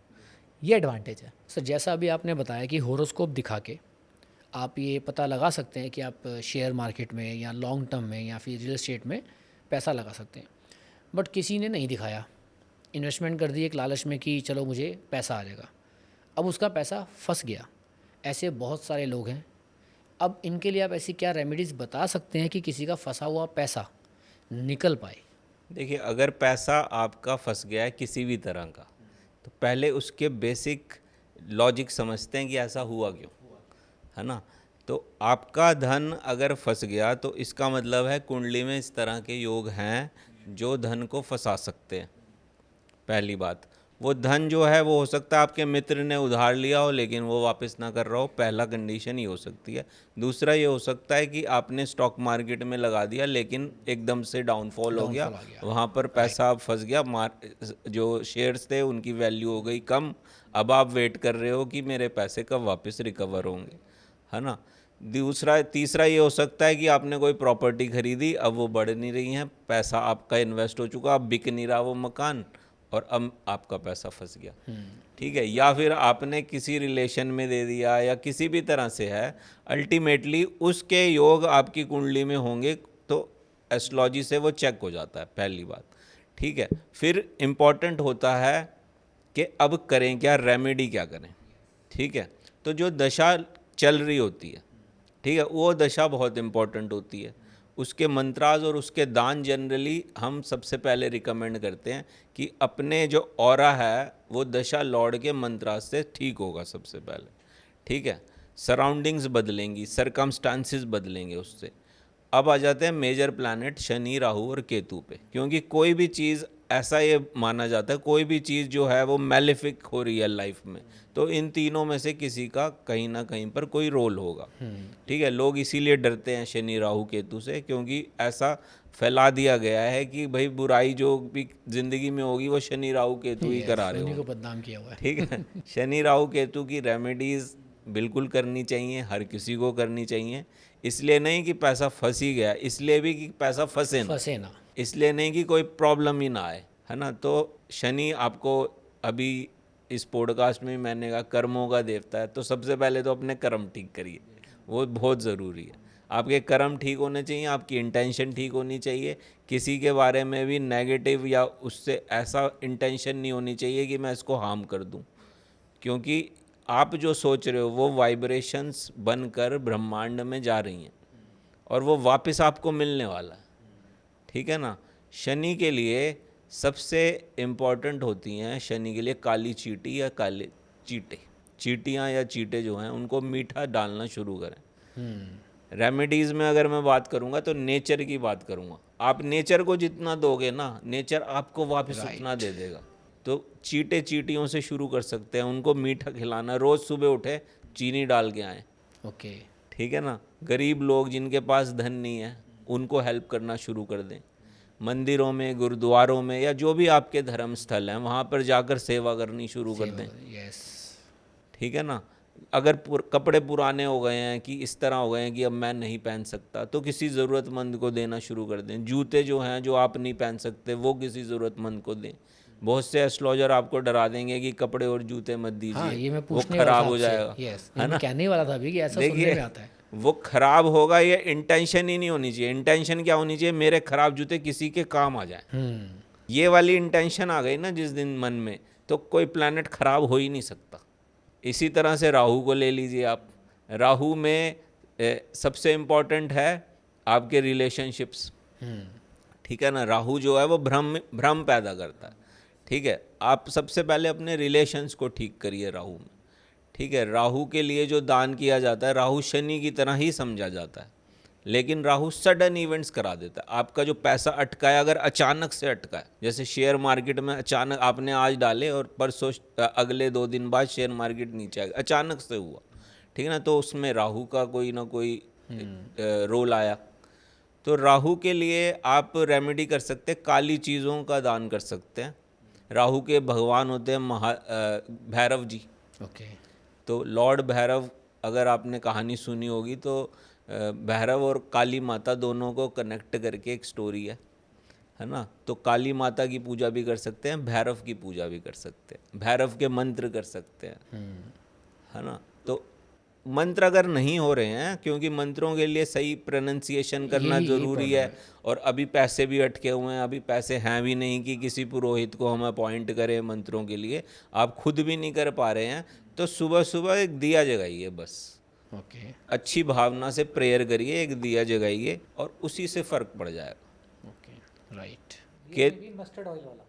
ये एडवांटेज है। सर जैसा अभी आपने बताया कि हॉरोस्कोप दिखा के आप ये पता लगा सकते हैं कि आप शेयर मार्केट में या लॉन्ग टर्म में या फिर रियल एस्टेट में पैसा लगा सकते हैं, बट किसी ने नहीं दिखाया, इन्वेस्टमेंट कर दी एक लालच में कि चलो मुझे पैसा आ जाएगा, अब उसका पैसा फंस गया। ऐसे बहुत सारे लोग हैं। अब इनके लिए आप ऐसी क्या रेमेडीज़ बता सकते हैं कि किसी का फंसा हुआ पैसा निकल पाए? देखिए, अगर पैसा आपका फंस गया है किसी भी तरह का, तो पहले उसके बेसिक लॉजिक समझते हैं कि ऐसा हुआ क्यों, है ना। तो आपका धन अगर फंस गया तो इसका मतलब है कुंडली में इस तरह के योग हैं जो धन को फंसा सकते हैं। पहली बात, वो धन जो है वो हो सकता है आपके मित्र ने उधार लिया हो लेकिन वो वापस ना कर रहा हो, पहला कंडीशन ही हो सकती है। दूसरा ये हो सकता है कि आपने स्टॉक मार्केट में लगा दिया लेकिन एकदम से डाउनफॉल हो गया, वहाँ पर पैसा फंस गया, जो शेयर्स थे उनकी वैल्यू हो गई कम, अब आप वेट कर रहे हो कि मेरे पैसे कब वापस रिकवर होंगे, है ना। तीसरा ये हो सकता है कि आपने कोई प्रॉपर्टी खरीदी, अब वो बढ़ नहीं रही हैं, पैसा आपका इन्वेस्ट हो चुका, अब बिक नहीं रहा वो मकान और अब आपका पैसा फंस गया, ठीक है। या फिर आपने किसी रिलेशन में दे दिया या किसी भी तरह से है, अल्टीमेटली उसके योग आपकी कुंडली में होंगे तो एस्ट्रोलॉजी से वो चेक हो जाता है, पहली बात, ठीक है। फिर इम्पॉर्टेंट होता है कि अब करें क्या, रेमेडी क्या करें, ठीक है। तो जो दशा चल रही होती है, ठीक है, वो दशा बहुत इम्पॉर्टेंट होती है। उसके मंत्राज और उसके दान जनरली हम सबसे पहले रिकमेंड करते हैं कि अपने जो ऑरा है वो दशा लॉर्ड के मंत्राज से ठीक होगा सबसे पहले, ठीक है। सराउंडिंग्स बदलेंगी, सरकमस्टांसिस बदलेंगे उससे। अब आ जाते हैं मेजर प्लैनेट शनि, राहु और केतु पे, क्योंकि कोई भी चीज़ ऐसा ये माना जाता है, कोई भी चीज़ जो है वो मैलेफिक हो रही है लाइफ में, तो इन तीनों में से किसी का कहीं ना कहीं पर कोई रोल होगा, ठीक है। लोग इसीलिए डरते हैं शनि, राहु, केतु से, क्योंकि ऐसा फैला दिया गया है कि भाई बुराई जो भी जिंदगी में होगी वो शनि, राहु, केतु ही करा रहे हो, बदनाम किया हुआ है, ठीक है। शनि, राहु, केतु की रेमेडीज़ बिल्कुल करनी चाहिए, हर किसी को करनी चाहिए। इसलिए नहीं कि पैसा फंस ही गया, इसलिए भी कि पैसा फंसे ना, फंसे ना। इसलिए नहीं कि कोई प्रॉब्लम ही ना आए, है ना। तो शनि आपको अभी इस पॉडकास्ट में मैंने कहा कर्मों का देवता है, तो सबसे पहले तो अपने कर्म ठीक करिए, वो बहुत ज़रूरी है। आपके कर्म ठीक होने चाहिए, आपकी इंटेंशन ठीक होनी चाहिए, किसी के बारे में भी नेगेटिव या उससे ऐसा इंटेंशन नहीं होनी चाहिए कि मैं इसको हार्म कर दूं, क्योंकि आप जो सोच रहे हो वो वाइब्रेशंस बनकर ब्रह्मांड में जा रही हैं और वो वापस आपको मिलने वाला है, ठीक है ना। शनि के लिए सबसे इम्पॉर्टेंट होती हैं, शनि के लिए काली चींटी या काले चींटे, चींटियाँ या चींटे जो हैं उनको मीठा डालना शुरू करें। रेमेडीज़ में अगर मैं बात करूँगा तो नेचर की बात करूँगा। आप नेचर को जितना दोगे ना, नेचर आपको वापस उतना दे देगा। तो चींटे चींटियों से शुरू कर सकते हैं, उनको मीठा खिलाना, रोज़ सुबह उठे चीनी डाल के आएँ, ओके। ठीक है ना। गरीब लोग जिनके पास धन नहीं है उनको हेल्प करना शुरू कर दें। मंदिरों में, गुरुद्वारों में या जो भी आपके धर्म स्थल हैं वहाँ पर जाकर सेवा करनी शुरू कर दें, यस, ठीक है ना। अगर कपड़े पुराने हो गए हैं कि इस तरह हो गए हैं कि अब मैं नहीं पहन सकता, तो किसी ज़रूरतमंद को देना शुरू कर दें। जूते जो हैं जो आप नहीं पहन सकते वो किसी ज़रूरतमंद को दें। बहुत से एस्ट्रोलॉजर आपको डरा देंगे कि कपड़े और जूते मत दीजिए, हाँ, ये मैं वो पूछने वाला खराब था हो आपसे। जाएगा, यस, है ना। कहने वाला था अभी कि ऐसा सुनने में आता है। वो खराब होगा, ये इंटेंशन ही नहीं होनी चाहिए। इंटेंशन क्या होनी चाहिए, मेरे खराब जूते किसी के काम आ जाए। ये वाली इंटेंशन आ गई ना जिस दिन मन में, तो कोई प्लैनेट खराब हो ही नहीं सकता। इसी तरह से राहु को ले लीजिए आप। राहु में सबसे इम्पॉर्टेंट है आपके रिलेशनशिप्स, ठीक है ना। राहु जो है वो भ्रम पैदा करता है, ठीक है। आप सबसे पहले अपने रिलेशंस को ठीक करिए राहु में, ठीक है। राहु के लिए जो दान किया जाता है, राहु शनि की तरह ही समझा जाता है, लेकिन राहु सडन इवेंट्स करा देता है। आपका जो पैसा अटका है, अगर अचानक से अटका है, जैसे शेयर मार्केट में अचानक आपने आज डाले और परसों अगले 2 दिन बाद शेयर मार्केट नीचे आ गया, अचानक से हुआ, ठीक है ना। तो उसमें राहु का कोई ना कोई रोल आया। तो राहु के लिए आप रेमेडी कर सकते हैं, काली चीज़ों का दान कर सकते हैं। राहु के भगवान होते हैं भैरव जी, ओके। तो लॉर्ड भैरव, अगर आपने कहानी सुनी होगी तो भैरव और काली माता दोनों को कनेक्ट करके एक स्टोरी है ना। तो काली माता की पूजा भी कर सकते हैं, भैरव की पूजा भी कर सकते हैं, भैरव के मंत्र कर सकते हैं, है ना। तो मंत्र अगर नहीं हो रहे हैं, क्योंकि मंत्रों के लिए सही प्रोनाउंसिएशन करना ज़रूरी है, और अभी पैसे भी अटके हुए हैं, अभी पैसे हैं भी नहीं कि किसी पुरोहित को हम अपॉइंट करें मंत्रों के लिए, आप खुद भी नहीं कर पा रहे हैं, तो सुबह सुबह एक दिया जगाइए बस, ओके, अच्छी भावना से प्रेयर करिए, एक दिया जगाइए और उसी से फ़र्क पड़ जाएगा। Okay, right. कि मस्टर्ड ऑयल वाला,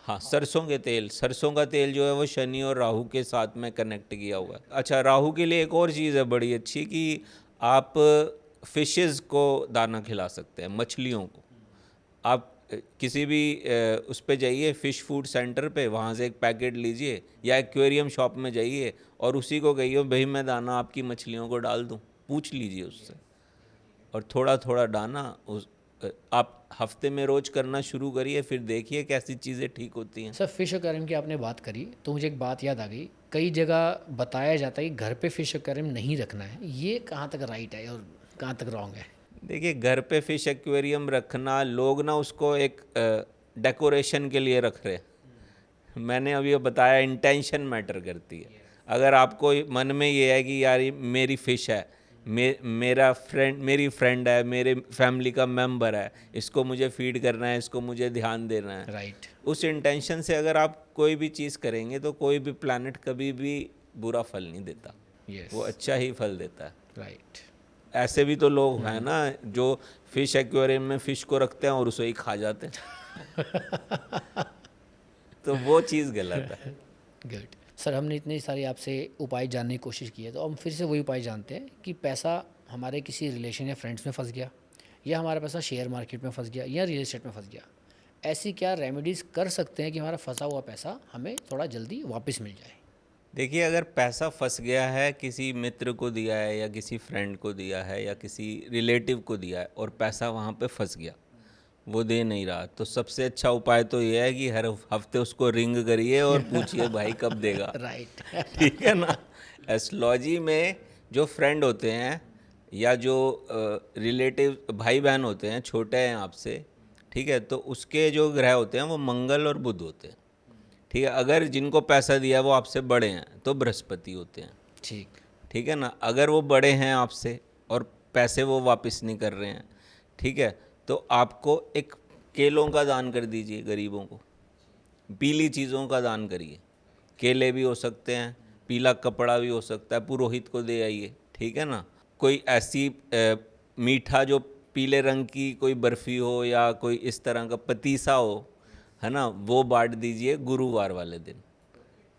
हाँ, सरसों के तेल, सरसों का तेल जो है वो शनि और राहु के साथ में कनेक्ट किया हुआ है। अच्छा, राहु के लिए एक और चीज़ है बड़ी अच्छी कि आप फिशेस को दाना खिला सकते हैं, मछलियों को। आप किसी भी उस पे जाइए, फ़िश फूड सेंटर पे, वहाँ से एक पैकेट लीजिए या एक्वेरियम शॉप में जाइए और उसी को कहिए भाई मैं दाना आपकी मछलियों को डाल दूँ, पूछ लीजिए उससे, और थोड़ा थोड़ा दाना आप हफ्ते में रोज करना शुरू करिए, फिर देखिए कैसी चीज़ें ठीक होती हैं। सर, फिश एक्वेरियम की आपने बात करी तो मुझे एक बात याद आ गई। कई जगह बताया जाता है कि घर पे फिश एक्वेरियम नहीं रखना है, ये कहाँ तक राइट है और कहाँ तक रॉन्ग है? देखिए, घर पे फिश एक्वेरियम रखना, लोग ना उसको एक डेकोरेशन के लिए रख रहे हैं। मैंने अभी बताया इंटेंशन मैटर करती है। अगर आपको मन में ये है कि यार मेरी फ़िश है, मेरी फ्रेंड है, मेरे फैमिली का मेंबर है, इसको मुझे फीड करना है, इसको मुझे ध्यान देना है, राइट। उस इंटेंशन से अगर आप कोई भी चीज़ करेंगे तो कोई भी प्लैनेट कभी भी बुरा फल नहीं देता, यस, वो अच्छा ही फल देता है। राइट। ऐसे भी तो लोग हैं ना जो फिश एक्वेरियम में फ़िश को रखते हैं और उसे ही खा जाते हैं। तो वो चीज़ गलत है। गुड। सर, हमने इतने सारे आपसे उपाय जानने की कोशिश की है, तो हम फिर से वही उपाय जानते हैं कि पैसा हमारे किसी रिलेशन या फ्रेंड्स में फंस गया, या हमारा पैसा शेयर मार्केट में फंस गया, या रियल एस्टेट में फंस गया, ऐसी क्या रेमेडीज़ कर सकते हैं कि हमारा फंसा हुआ पैसा हमें थोड़ा जल्दी वापस मिल जाए? देखिए, अगर पैसा फंस गया है, किसी मित्र को दिया है या किसी फ्रेंड को दिया है या किसी रिलेटिव को दिया है और पैसा वहाँ पे फंस गया, वो दे नहीं रहा, तो सबसे अच्छा उपाय तो ये है कि हर हफ्ते उसको रिंग करिए और पूछिए भाई कब देगा। राइट। ठीक है ना। एस्ट्रोलॉजी में जो फ्रेंड होते हैं या जो रिलेटिव भाई बहन होते हैं, छोटे हैं आपसे, ठीक है, तो उसके जो ग्रह होते हैं वो मंगल और बुध होते हैं, ठीक है। अगर जिनको पैसा दिया वो आपसे बड़े हैं तो बृहस्पति होते हैं, ठीक। ठीक है ना। अगर वो बड़े हैं आपसे और पैसे वो वापस नहीं कर रहे हैं, ठीक है, तो आपको एक केलों का दान कर दीजिए, गरीबों को पीली चीज़ों का दान करिए। केले भी हो सकते हैं, पीला कपड़ा भी हो सकता है, पुरोहित को दे आइए, ठीक है ना। कोई ऐसी मीठा जो पीले रंग की कोई बर्फ़ी हो या कोई इस तरह का पतीसा हो, है ना, वो बांट दीजिए गुरुवार वाले दिन,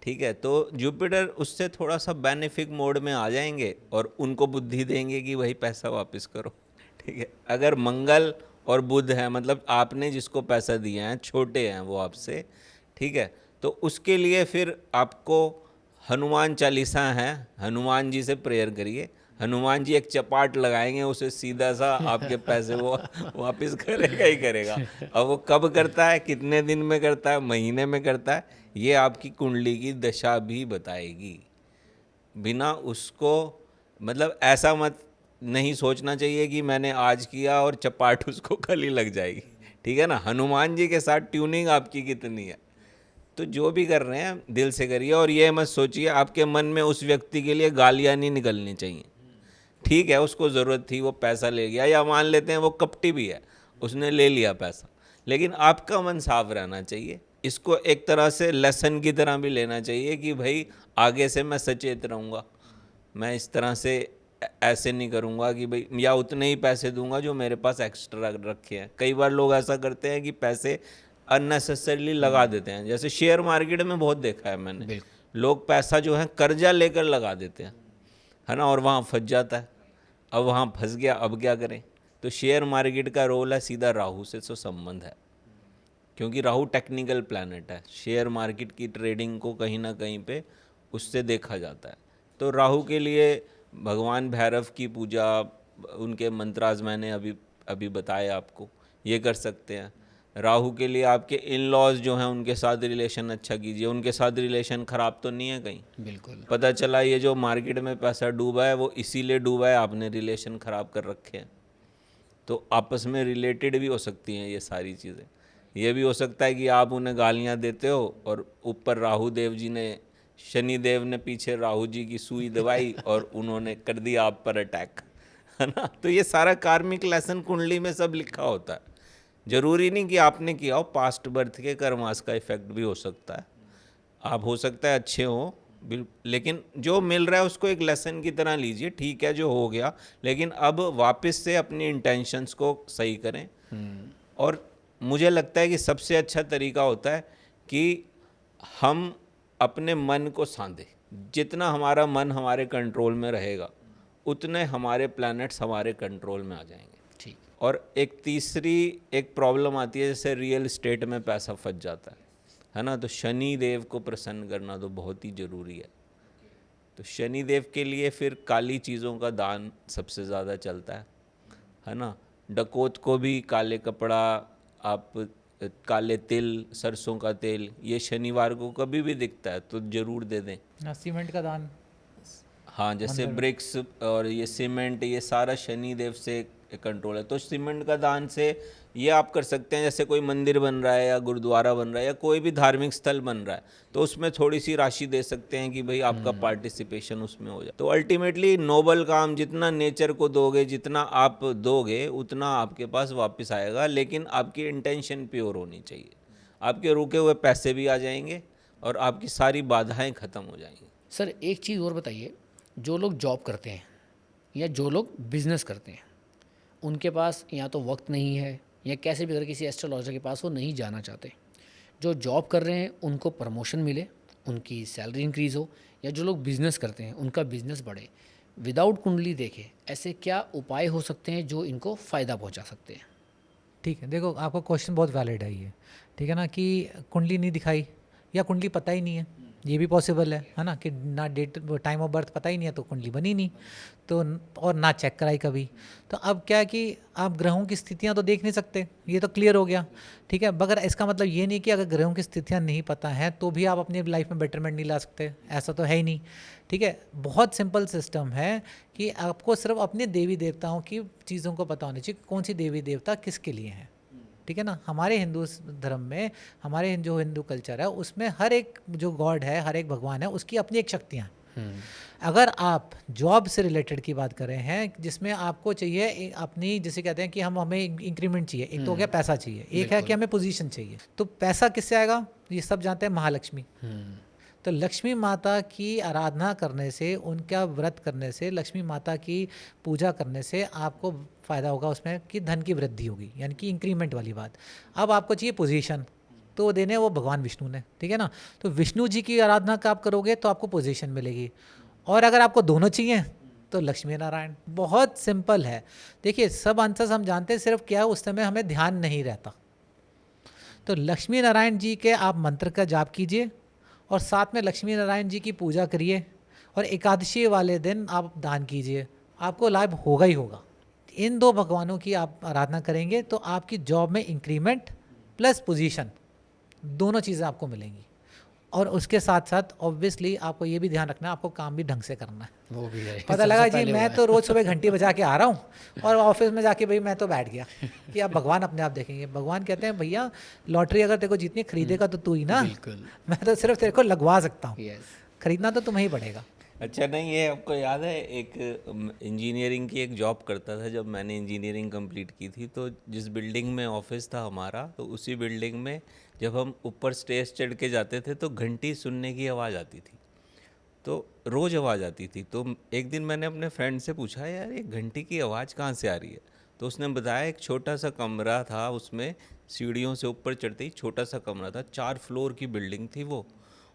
ठीक है। तो जुपिटर उससे थोड़ा सा बेनिफिक मोड में आ जाएंगे और उनको बुद्धि देंगे कि भाई पैसा वापस करो, ठीक है। अगर मंगल और बुध है, मतलब आपने जिसको पैसा दिया है छोटे हैं वो आपसे, ठीक है, तो उसके लिए फिर आपको हनुमान चालीसा है, हनुमान जी से प्रेयर करिए। हनुमान जी एक चपाट लगाएंगे, उसे सीधा सा आपके पैसे वो वापस करेगा ही करेगा। अब वो कब करता है, कितने दिन में करता है, महीने में करता है, ये आपकी कुंडली की दशा भी बताएगी। बिना उसको, मतलब ऐसा मत नहीं सोचना चाहिए कि मैंने आज किया और चपाट उसको कल ही लग जाएगी, ठीक है ना। हनुमान जी के साथ ट्यूनिंग आपकी कितनी है। तो जो भी कर रहे हैं दिल से करिए, और ये मत सोचिए आपके मन में उस व्यक्ति के लिए गालियाँ नहीं निकलनी चाहिए, ठीक है, उसको ज़रूरत थी वो पैसा ले गया, या मान लेते हैं वो कपटी भी है, उसने ले लिया पैसा, लेकिन आपका मन साफ रहना चाहिए। इसको एक तरह से लेसन की तरह भी लेना चाहिए कि भाई आगे से मैं सचेत रहूँगा, मैं इस तरह से ऐसे नहीं करूँगा कि भाई, या उतने ही पैसे दूंगा जो मेरे पास एक्स्ट्रा रखे हैं। कई बार लोग ऐसा करते हैं कि पैसे अननेसेसरीली लगा देते हैं, जैसे शेयर मार्केट में बहुत देखा है मैंने, लोग पैसा जो है कर्जा लेकर लगा देते हैं, है ना, और वहाँ फंस जाता है। अब वहाँ फंस गया, अब क्या करें। तो शेयर मार्केट का रोल है सीधा राहु से तो संबंध है, क्योंकि राहु टेक्निकल प्लैनेट है। शेयर मार्केट की ट्रेडिंग को कहीं ना कहीं पे उससे देखा जाता है। तो राहु के लिए भगवान भैरव की पूजा, उनके मंत्राज मैंने अभी बताए आपको, ये कर सकते हैं। राहु के लिए आपके इन लॉज जो हैं उनके साथ रिलेशन अच्छा कीजिए। उनके साथ रिलेशन ख़राब तो नहीं है कहीं, बिल्कुल। पता चला ये जो मार्केट में पैसा डूबा है वो इसीलिए डूबा है, आपने रिलेशन ख़राब कर रखे हैं। तो आपस में रिलेटेड भी हो सकती हैं ये सारी चीज़ें। ये भी हो सकता है कि आप उन्हें गालियां देते हो और ऊपर राहु देव जी ने, शनि देव ने पीछे राहु जी की सुई दवाई और उन्होंने कर दिया आप पर अटैक, है ना। तो ये सारा कार्मिक लेसन कुंडली में सब लिखा होता है। ज़रूरी नहीं कि आपने किया हो, पास्ट बर्थ के कर्मास का इफेक्ट भी हो सकता है। आप हो सकता है अच्छे हो, लेकिन जो मिल रहा है उसको एक लेसन की तरह लीजिए, ठीक है जो हो गया, लेकिन अब वापस से अपनी इंटेंशंस को सही करें। और मुझे लगता है कि सबसे अच्छा तरीका होता है कि हम अपने मन को सांधें। जितना हमारा मन हमारे कंट्रोल में रहेगा उतने हमारे प्लैनेट्स हमारे कंट्रोल में आ जाएंगे। ठीक। और एक तीसरी एक प्रॉब्लम आती है, जैसे रियल एस्टेट में पैसा फंस जाता है ना, तो शनि देव को प्रसन्न करना तो बहुत ही ज़रूरी है। तो शनि देव के लिए फिर काली चीज़ों का दान सबसे ज़्यादा चलता है ना। डकोत को भी काले कपड़ा, आप काले तिल, सरसों का तेल, ये शनिवार को कभी भी दिखता है तो ज़रूर दे दें। सीमेंट का दान, हाँ, जैसे ब्रिक्स और ये सीमेंट, ये सारा शनि देव से कंट्रोल है। तो सीमेंट का दान से ये आप कर सकते हैं, जैसे कोई मंदिर बन रहा है या गुरुद्वारा बन रहा है या कोई भी धार्मिक स्थल बन रहा है तो उसमें थोड़ी सी राशि दे सकते हैं कि भाई आपका पार्टिसिपेशन उसमें हो जाए। तो अल्टीमेटली नोबल काम जितना नेचर को दोगे, जितना आप दोगे उतना आपके पास वापस आएगा, लेकिन आपकी इंटेंशन प्योर होनी चाहिए। आपके रुके हुए पैसे भी आ जाएंगे और आपकी सारी बाधाएँ ख़त्म हो जाएंगी। सर एक चीज़ और बताइए, जो लोग जॉब करते हैं या जो लोग बिजनेस करते हैं, उनके पास या तो वक्त नहीं है या कैसे भी अगर किसी एस्ट्रोलॉजर के पास वो नहीं जाना चाहते, जो जॉब कर रहे हैं उनको प्रमोशन मिले, उनकी सैलरी इंक्रीज़ हो, या जो लोग बिज़नेस करते हैं उनका बिज़नेस बढ़े, विदाउट कुंडली देखे ऐसे क्या उपाय हो सकते हैं जो इनको फ़ायदा पहुंचा सकते हैं? ठीक है। देखो, आपका क्वेश्चन बहुत वैलिड है ये, ठीक है ना, कि कुंडली नहीं दिखाई या कुंडली पता ही नहीं है, ये भी पॉसिबल है ना, कि ना डेट टाइम ऑफ बर्थ पता ही नहीं है तो कुंडली बनी नहीं, तो और ना चेक कराई कभी। तो अब क्या है कि आप ग्रहों की स्थितियां तो देख नहीं सकते, ये तो क्लियर हो गया, ठीक है। मगर इसका मतलब ये नहीं कि अगर ग्रहों की स्थितियां नहीं पता हैं तो भी आप अपनी लाइफ में बेटरमेंट नहीं ला सकते, ऐसा तो है ही नहीं, ठीक है। बहुत सिंपल सिस्टम है कि आपको सिर्फ अपने देवी देवताओं की चीज़ों को पता होनी चाहिए, कौन सी देवी देवता किसके लिए हैं, ठीक है ना। हमारे हिंदू धर्म में, हमारे जो हिंदू कल्चर है उसमें हर एक जो गॉड है, हर एक भगवान है, उसकी अपनी एक शक्तियाँ हैं। अगर आप जॉब से रिलेटेड की बात कर रहे हैं जिसमें आपको चाहिए अपनी, जैसे कहते हैं कि हमें इंक्रीमेंट चाहिए, एक तो हो गया पैसा चाहिए, एक है कि हमें पोजीशन चाहिए। तो पैसा किससे आएगा, ये सब जानते हैं, महालक्ष्मी। तो लक्ष्मी माता की आराधना करने से, उनका व्रत करने से, लक्ष्मी माता की पूजा करने से आपको फ़ायदा होगा उसमें कि धन की वृद्धि होगी, यानी कि इंक्रीमेंट वाली बात। अब आपको चाहिए पोजीशन, तो वो देने वो भगवान विष्णु ने, ठीक है ना। तो विष्णु जी की आराधना का आप करोगे तो आपको पोजीशन मिलेगी, और अगर आपको दोनों चाहिए तो लक्ष्मी नारायण। बहुत सिंपल है। देखिए सब आंसर्स हम जानते हैं, सिर्फ क्या उस समय हमें ध्यान नहीं रहता। तो लक्ष्मी नारायण जी के आप मंत्र का जाप कीजिए और साथ में लक्ष्मी नारायण जी की पूजा करिए, और एकादशी वाले दिन आप दान कीजिए, आपको लाभ होगा ही होगा। इन दो भगवानों की आप आराधना करेंगे तो आपकी जॉब में इंक्रीमेंट प्लस पोजीशन दोनों चीज़ें आपको मिलेंगी। और उसके साथ साथ ऑब्वियसली आपको ये भी ध्यान रखना है, आपको काम भी ढंग से करना है। वो भी है, पता लगा जी मैं तो रोज़ सुबह घंटी बजा के आ रहा हूँ और ऑफिस में जाके भाई मैं तो बैठ गया, कि अब भगवान अपने आप देखेंगे। भगवान कहते हैं भैया लॉटरी अगर तेरे को जीतनी खरीदेगा तो तू ही ना, मैं तो सिर्फ तेरे को लगवा सकता हूँ, खरीदना तो तुम्हें ही पड़ेगा। अच्छा, नहीं ये आपको याद है, एक इंजीनियरिंग की एक जॉब करता था जब मैंने इंजीनियरिंग कंप्लीट की थी, तो जिस बिल्डिंग में ऑफिस था हमारा, तो उसी बिल्डिंग में जब हम ऊपर स्टेज चढ़ के जाते थे तो घंटी सुनने की आवाज़ आती थी, तो रोज़ आवाज़ आती थी। तो एक दिन मैंने अपने फ्रेंड से पूछा, यार ये घंटी की आवाज़ कहाँ से आ रही है? तो उसने बताया एक छोटा सा कमरा था, उसमें सीढ़ियों से ऊपर चढ़ते ही छोटा सा कमरा था, 4 फ्लोर की बिल्डिंग थी वो,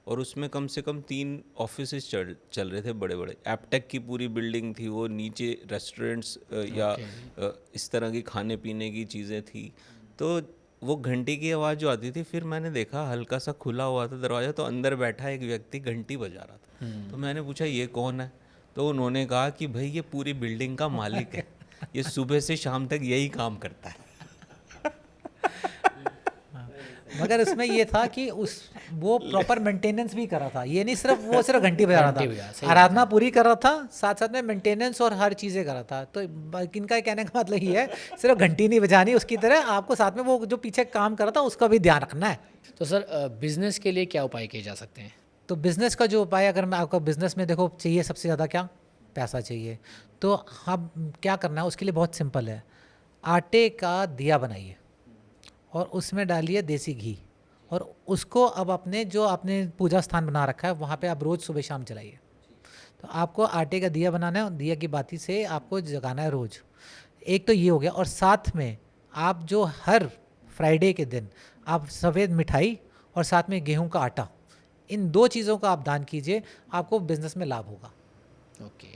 और उसमें कम से कम 3 ऑफिसेज चल रहे थे बड़े बड़े। एपटेक की पूरी बिल्डिंग थी वो, नीचे रेस्टोरेंट्स या इस तरह की खाने पीने की चीज़ें थी। तो वो घंटी की आवाज़ जो आती थी, फिर मैंने देखा हल्का सा खुला हुआ था दरवाज़ा, तो अंदर बैठा एक व्यक्ति घंटी बजा रहा था। तो मैंने पूछा ये कौन है? तो उन्होंने कहा कि भाई ये पूरी बिल्डिंग का मालिक है, ये सुबह से शाम तक यही काम करता है। मगर उसमें ये था कि वो प्रॉपर मेंटेनेंस भी कर रहा था, ये नहीं सिर्फ वो सिर्फ घंटी बजा रहा था, आराधना पूरी कर रहा था, साथ साथ में मेंटेनेंस और हर चीज़ें कर रहा था। तो इनका कहने का मतलब ये है सिर्फ घंटी नहीं बजानी, उसकी तरह आपको साथ में वो जो पीछे काम कर रहा था उसका भी ध्यान रखना है। तो सर बिजनेस के लिए क्या उपाय किए जा सकते हैं? तो बिज़नेस का जो उपाय, अगर मैं आपको बिज़नेस में देखो चाहिए सबसे ज़्यादा क्या, पैसा चाहिए। तो अब क्या करना है उसके लिए, बहुत सिंपल है। आटे का दिया बनाइए और उसमें डालिए देसी घी, और उसको अब अपने जो आपने पूजा स्थान बना रखा है वहाँ पे आप रोज़ सुबह शाम जलाइए। तो आपको आटे का दिया बनाना है और दिया की बाती से आपको जगाना है रोज़। एक तो ये हो गया, और साथ में आप जो हर फ्राइडे के दिन आप सफ़ेद मिठाई और साथ में गेहूं का आटा, इन 2 चीज़ों का आप दान कीजिए, आपको बिज़नेस में लाभ होगा। ओके,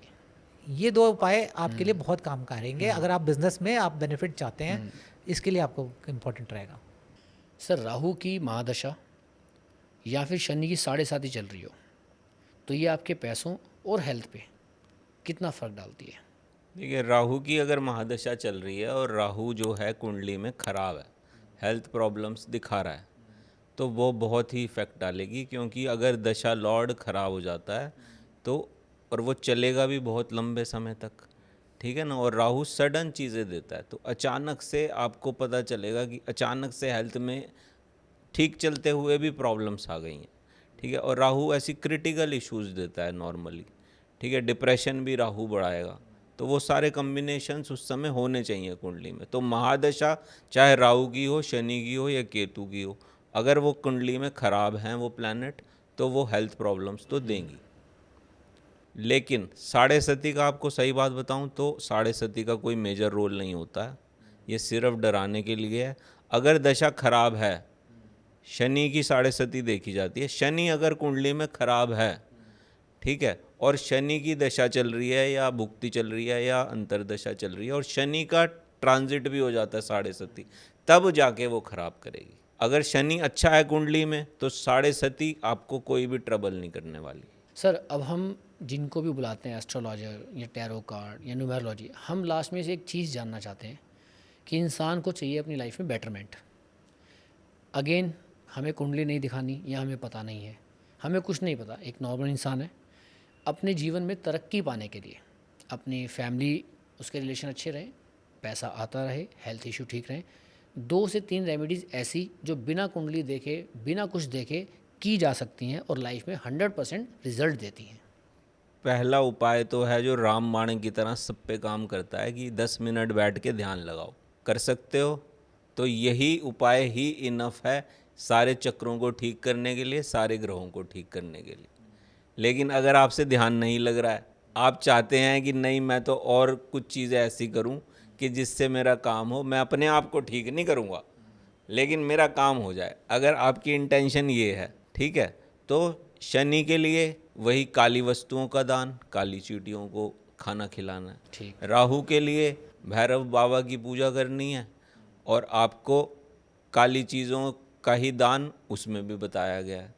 ये 2 उपाय आपके लिए बहुत काम का रहेंगे अगर आप बिज़नेस में आप बेनिफिट चाहते हैं, इसके लिए आपको इम्पोर्टेंट रहेगा। सर राहु की महादशा या फिर शनि की 7.5 चल रही हो तो ये आपके पैसों और हेल्थ पे कितना फ़र्क डालती है? देखिए, राहु की अगर महादशा चल रही है और राहु जो है कुंडली में ख़राब है, हेल्थ प्रॉब्लम्स दिखा रहा है, तो वो बहुत ही इफ़ेक्ट डालेगी। क्योंकि अगर दशा लॉर्ड ख़राब हो जाता है तो, और वो चलेगा भी बहुत लंबे समय तक, ठीक है ना। और राहु सडन चीज़ें देता है, तो अचानक से आपको पता चलेगा कि अचानक से हेल्थ में ठीक चलते हुए भी प्रॉब्लम्स आ गई हैं, ठीक है। और राहु ऐसी क्रिटिकल इश्यूज देता है नॉर्मली, ठीक है। डिप्रेशन भी राहु बढ़ाएगा, तो वो सारे कम्बिनेशंस उस समय होने चाहिए कुंडली में। तो महादशा चाहे राहु की हो, शनि की हो या केतु की हो, अगर वो कुंडली में ख़राब हैं वो प्लैनेट, तो वो हेल्थ प्रॉब्लम्स तो देंगी। लेकिन 7.5 का आपको सही बात बताऊं तो 7.5 का कोई मेजर रोल नहीं होता है, ये सिर्फ डराने के लिए है। अगर दशा खराब है, शनि की 7.5 देखी जाती है। शनि अगर कुंडली में खराब है, ठीक है, और शनि की दशा चल रही है या भुक्ति चल रही है या अंतरदशा चल रही है और शनि का ट्रांजिट भी हो जाता है 7.5, तब जाके वो खराब करेगी। अगर शनि अच्छा है कुंडली में तो 7.5 आपको कोई भी ट्रबल नहीं करने वाली। सर अब हम जिनको भी बुलाते हैं एस्ट्रोलॉजर या टैरो कार्ड या न्यूमरोलॉजी, हम लास्ट में से एक चीज़ जानना चाहते हैं कि इंसान को चाहिए अपनी लाइफ में बेटरमेंट। अगेन हमें कुंडली नहीं दिखानी या हमें पता नहीं है, हमें कुछ नहीं पता, एक नॉर्मल इंसान है, अपने जीवन में तरक्की पाने के लिए, अपनी फैमिली उसके रिलेशन अच्छे रहें, पैसा आता रहे, हेल्थ इशू ठीक रहें, 2 से 3 रेमेडीज़ ऐसी जो बिना कुंडली देखे बिना कुछ देखे की जा सकती हैं और लाइफ में 100% रिजल्ट देती हैं। पहला उपाय तो है जो रामबाण की तरह सब पे काम करता है कि 10 मिनट बैठ के ध्यान लगाओ। कर सकते हो तो यही उपाय ही इनफ है सारे चक्रों को ठीक करने के लिए, सारे ग्रहों को ठीक करने के लिए। लेकिन अगर आपसे ध्यान नहीं लग रहा है, आप चाहते हैं कि नहीं मैं तो और कुछ चीज़ें ऐसी करूं कि जिससे मेरा काम हो, मैं अपने आप को ठीक नहीं करूंगा लेकिन मेरा काम हो जाए, अगर आपकी इंटेंशन ये है, ठीक है, तो शनि के लिए वही काली वस्तुओं का दान, काली चींटियों को खाना खिलाना है। ठीक। राहु के लिए भैरव बाबा की पूजा करनी है और आपको काली चीज़ों का ही दान उसमें भी बताया गया है।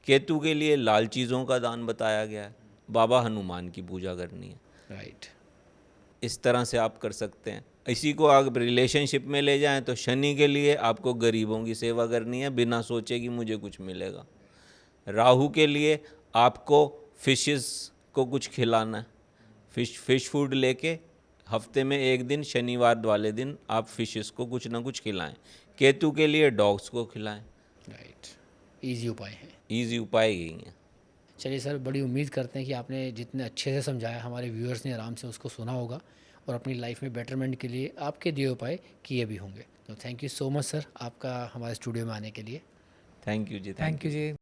केतु के लिए लाल चीज़ों का दान बताया गया है, बाबा हनुमान की पूजा करनी है। राइट। इस तरह से आप कर सकते हैं। इसी को अगर रिलेशनशिप में ले जाएं तो शनि के लिए आपको गरीबों की सेवा करनी है बिना सोचे कि मुझे कुछ मिलेगा। राहु के लिए आपको फिशेस को कुछ खिलाना है, फिश फूड लेके हफ्ते में एक दिन शनिवार वाले दिन आप फिशेस को कुछ ना कुछ खिलाएं। केतु के लिए डॉग्स को खिलाएं। राइट, ईजी उपाय है। ईजी उपाय यही है। चलिए सर, बड़ी उम्मीद करते हैं कि आपने जितने अच्छे से समझाया हमारे व्यूअर्स ने आराम से उसको सुना होगा और अपनी लाइफ में बेटरमेंट के लिए आपके दिए उपाय किए भी होंगे। तो thank you so much sir, आपका हमारे स्टूडियो में आने के लिए। Thank you ji. Thank you ji.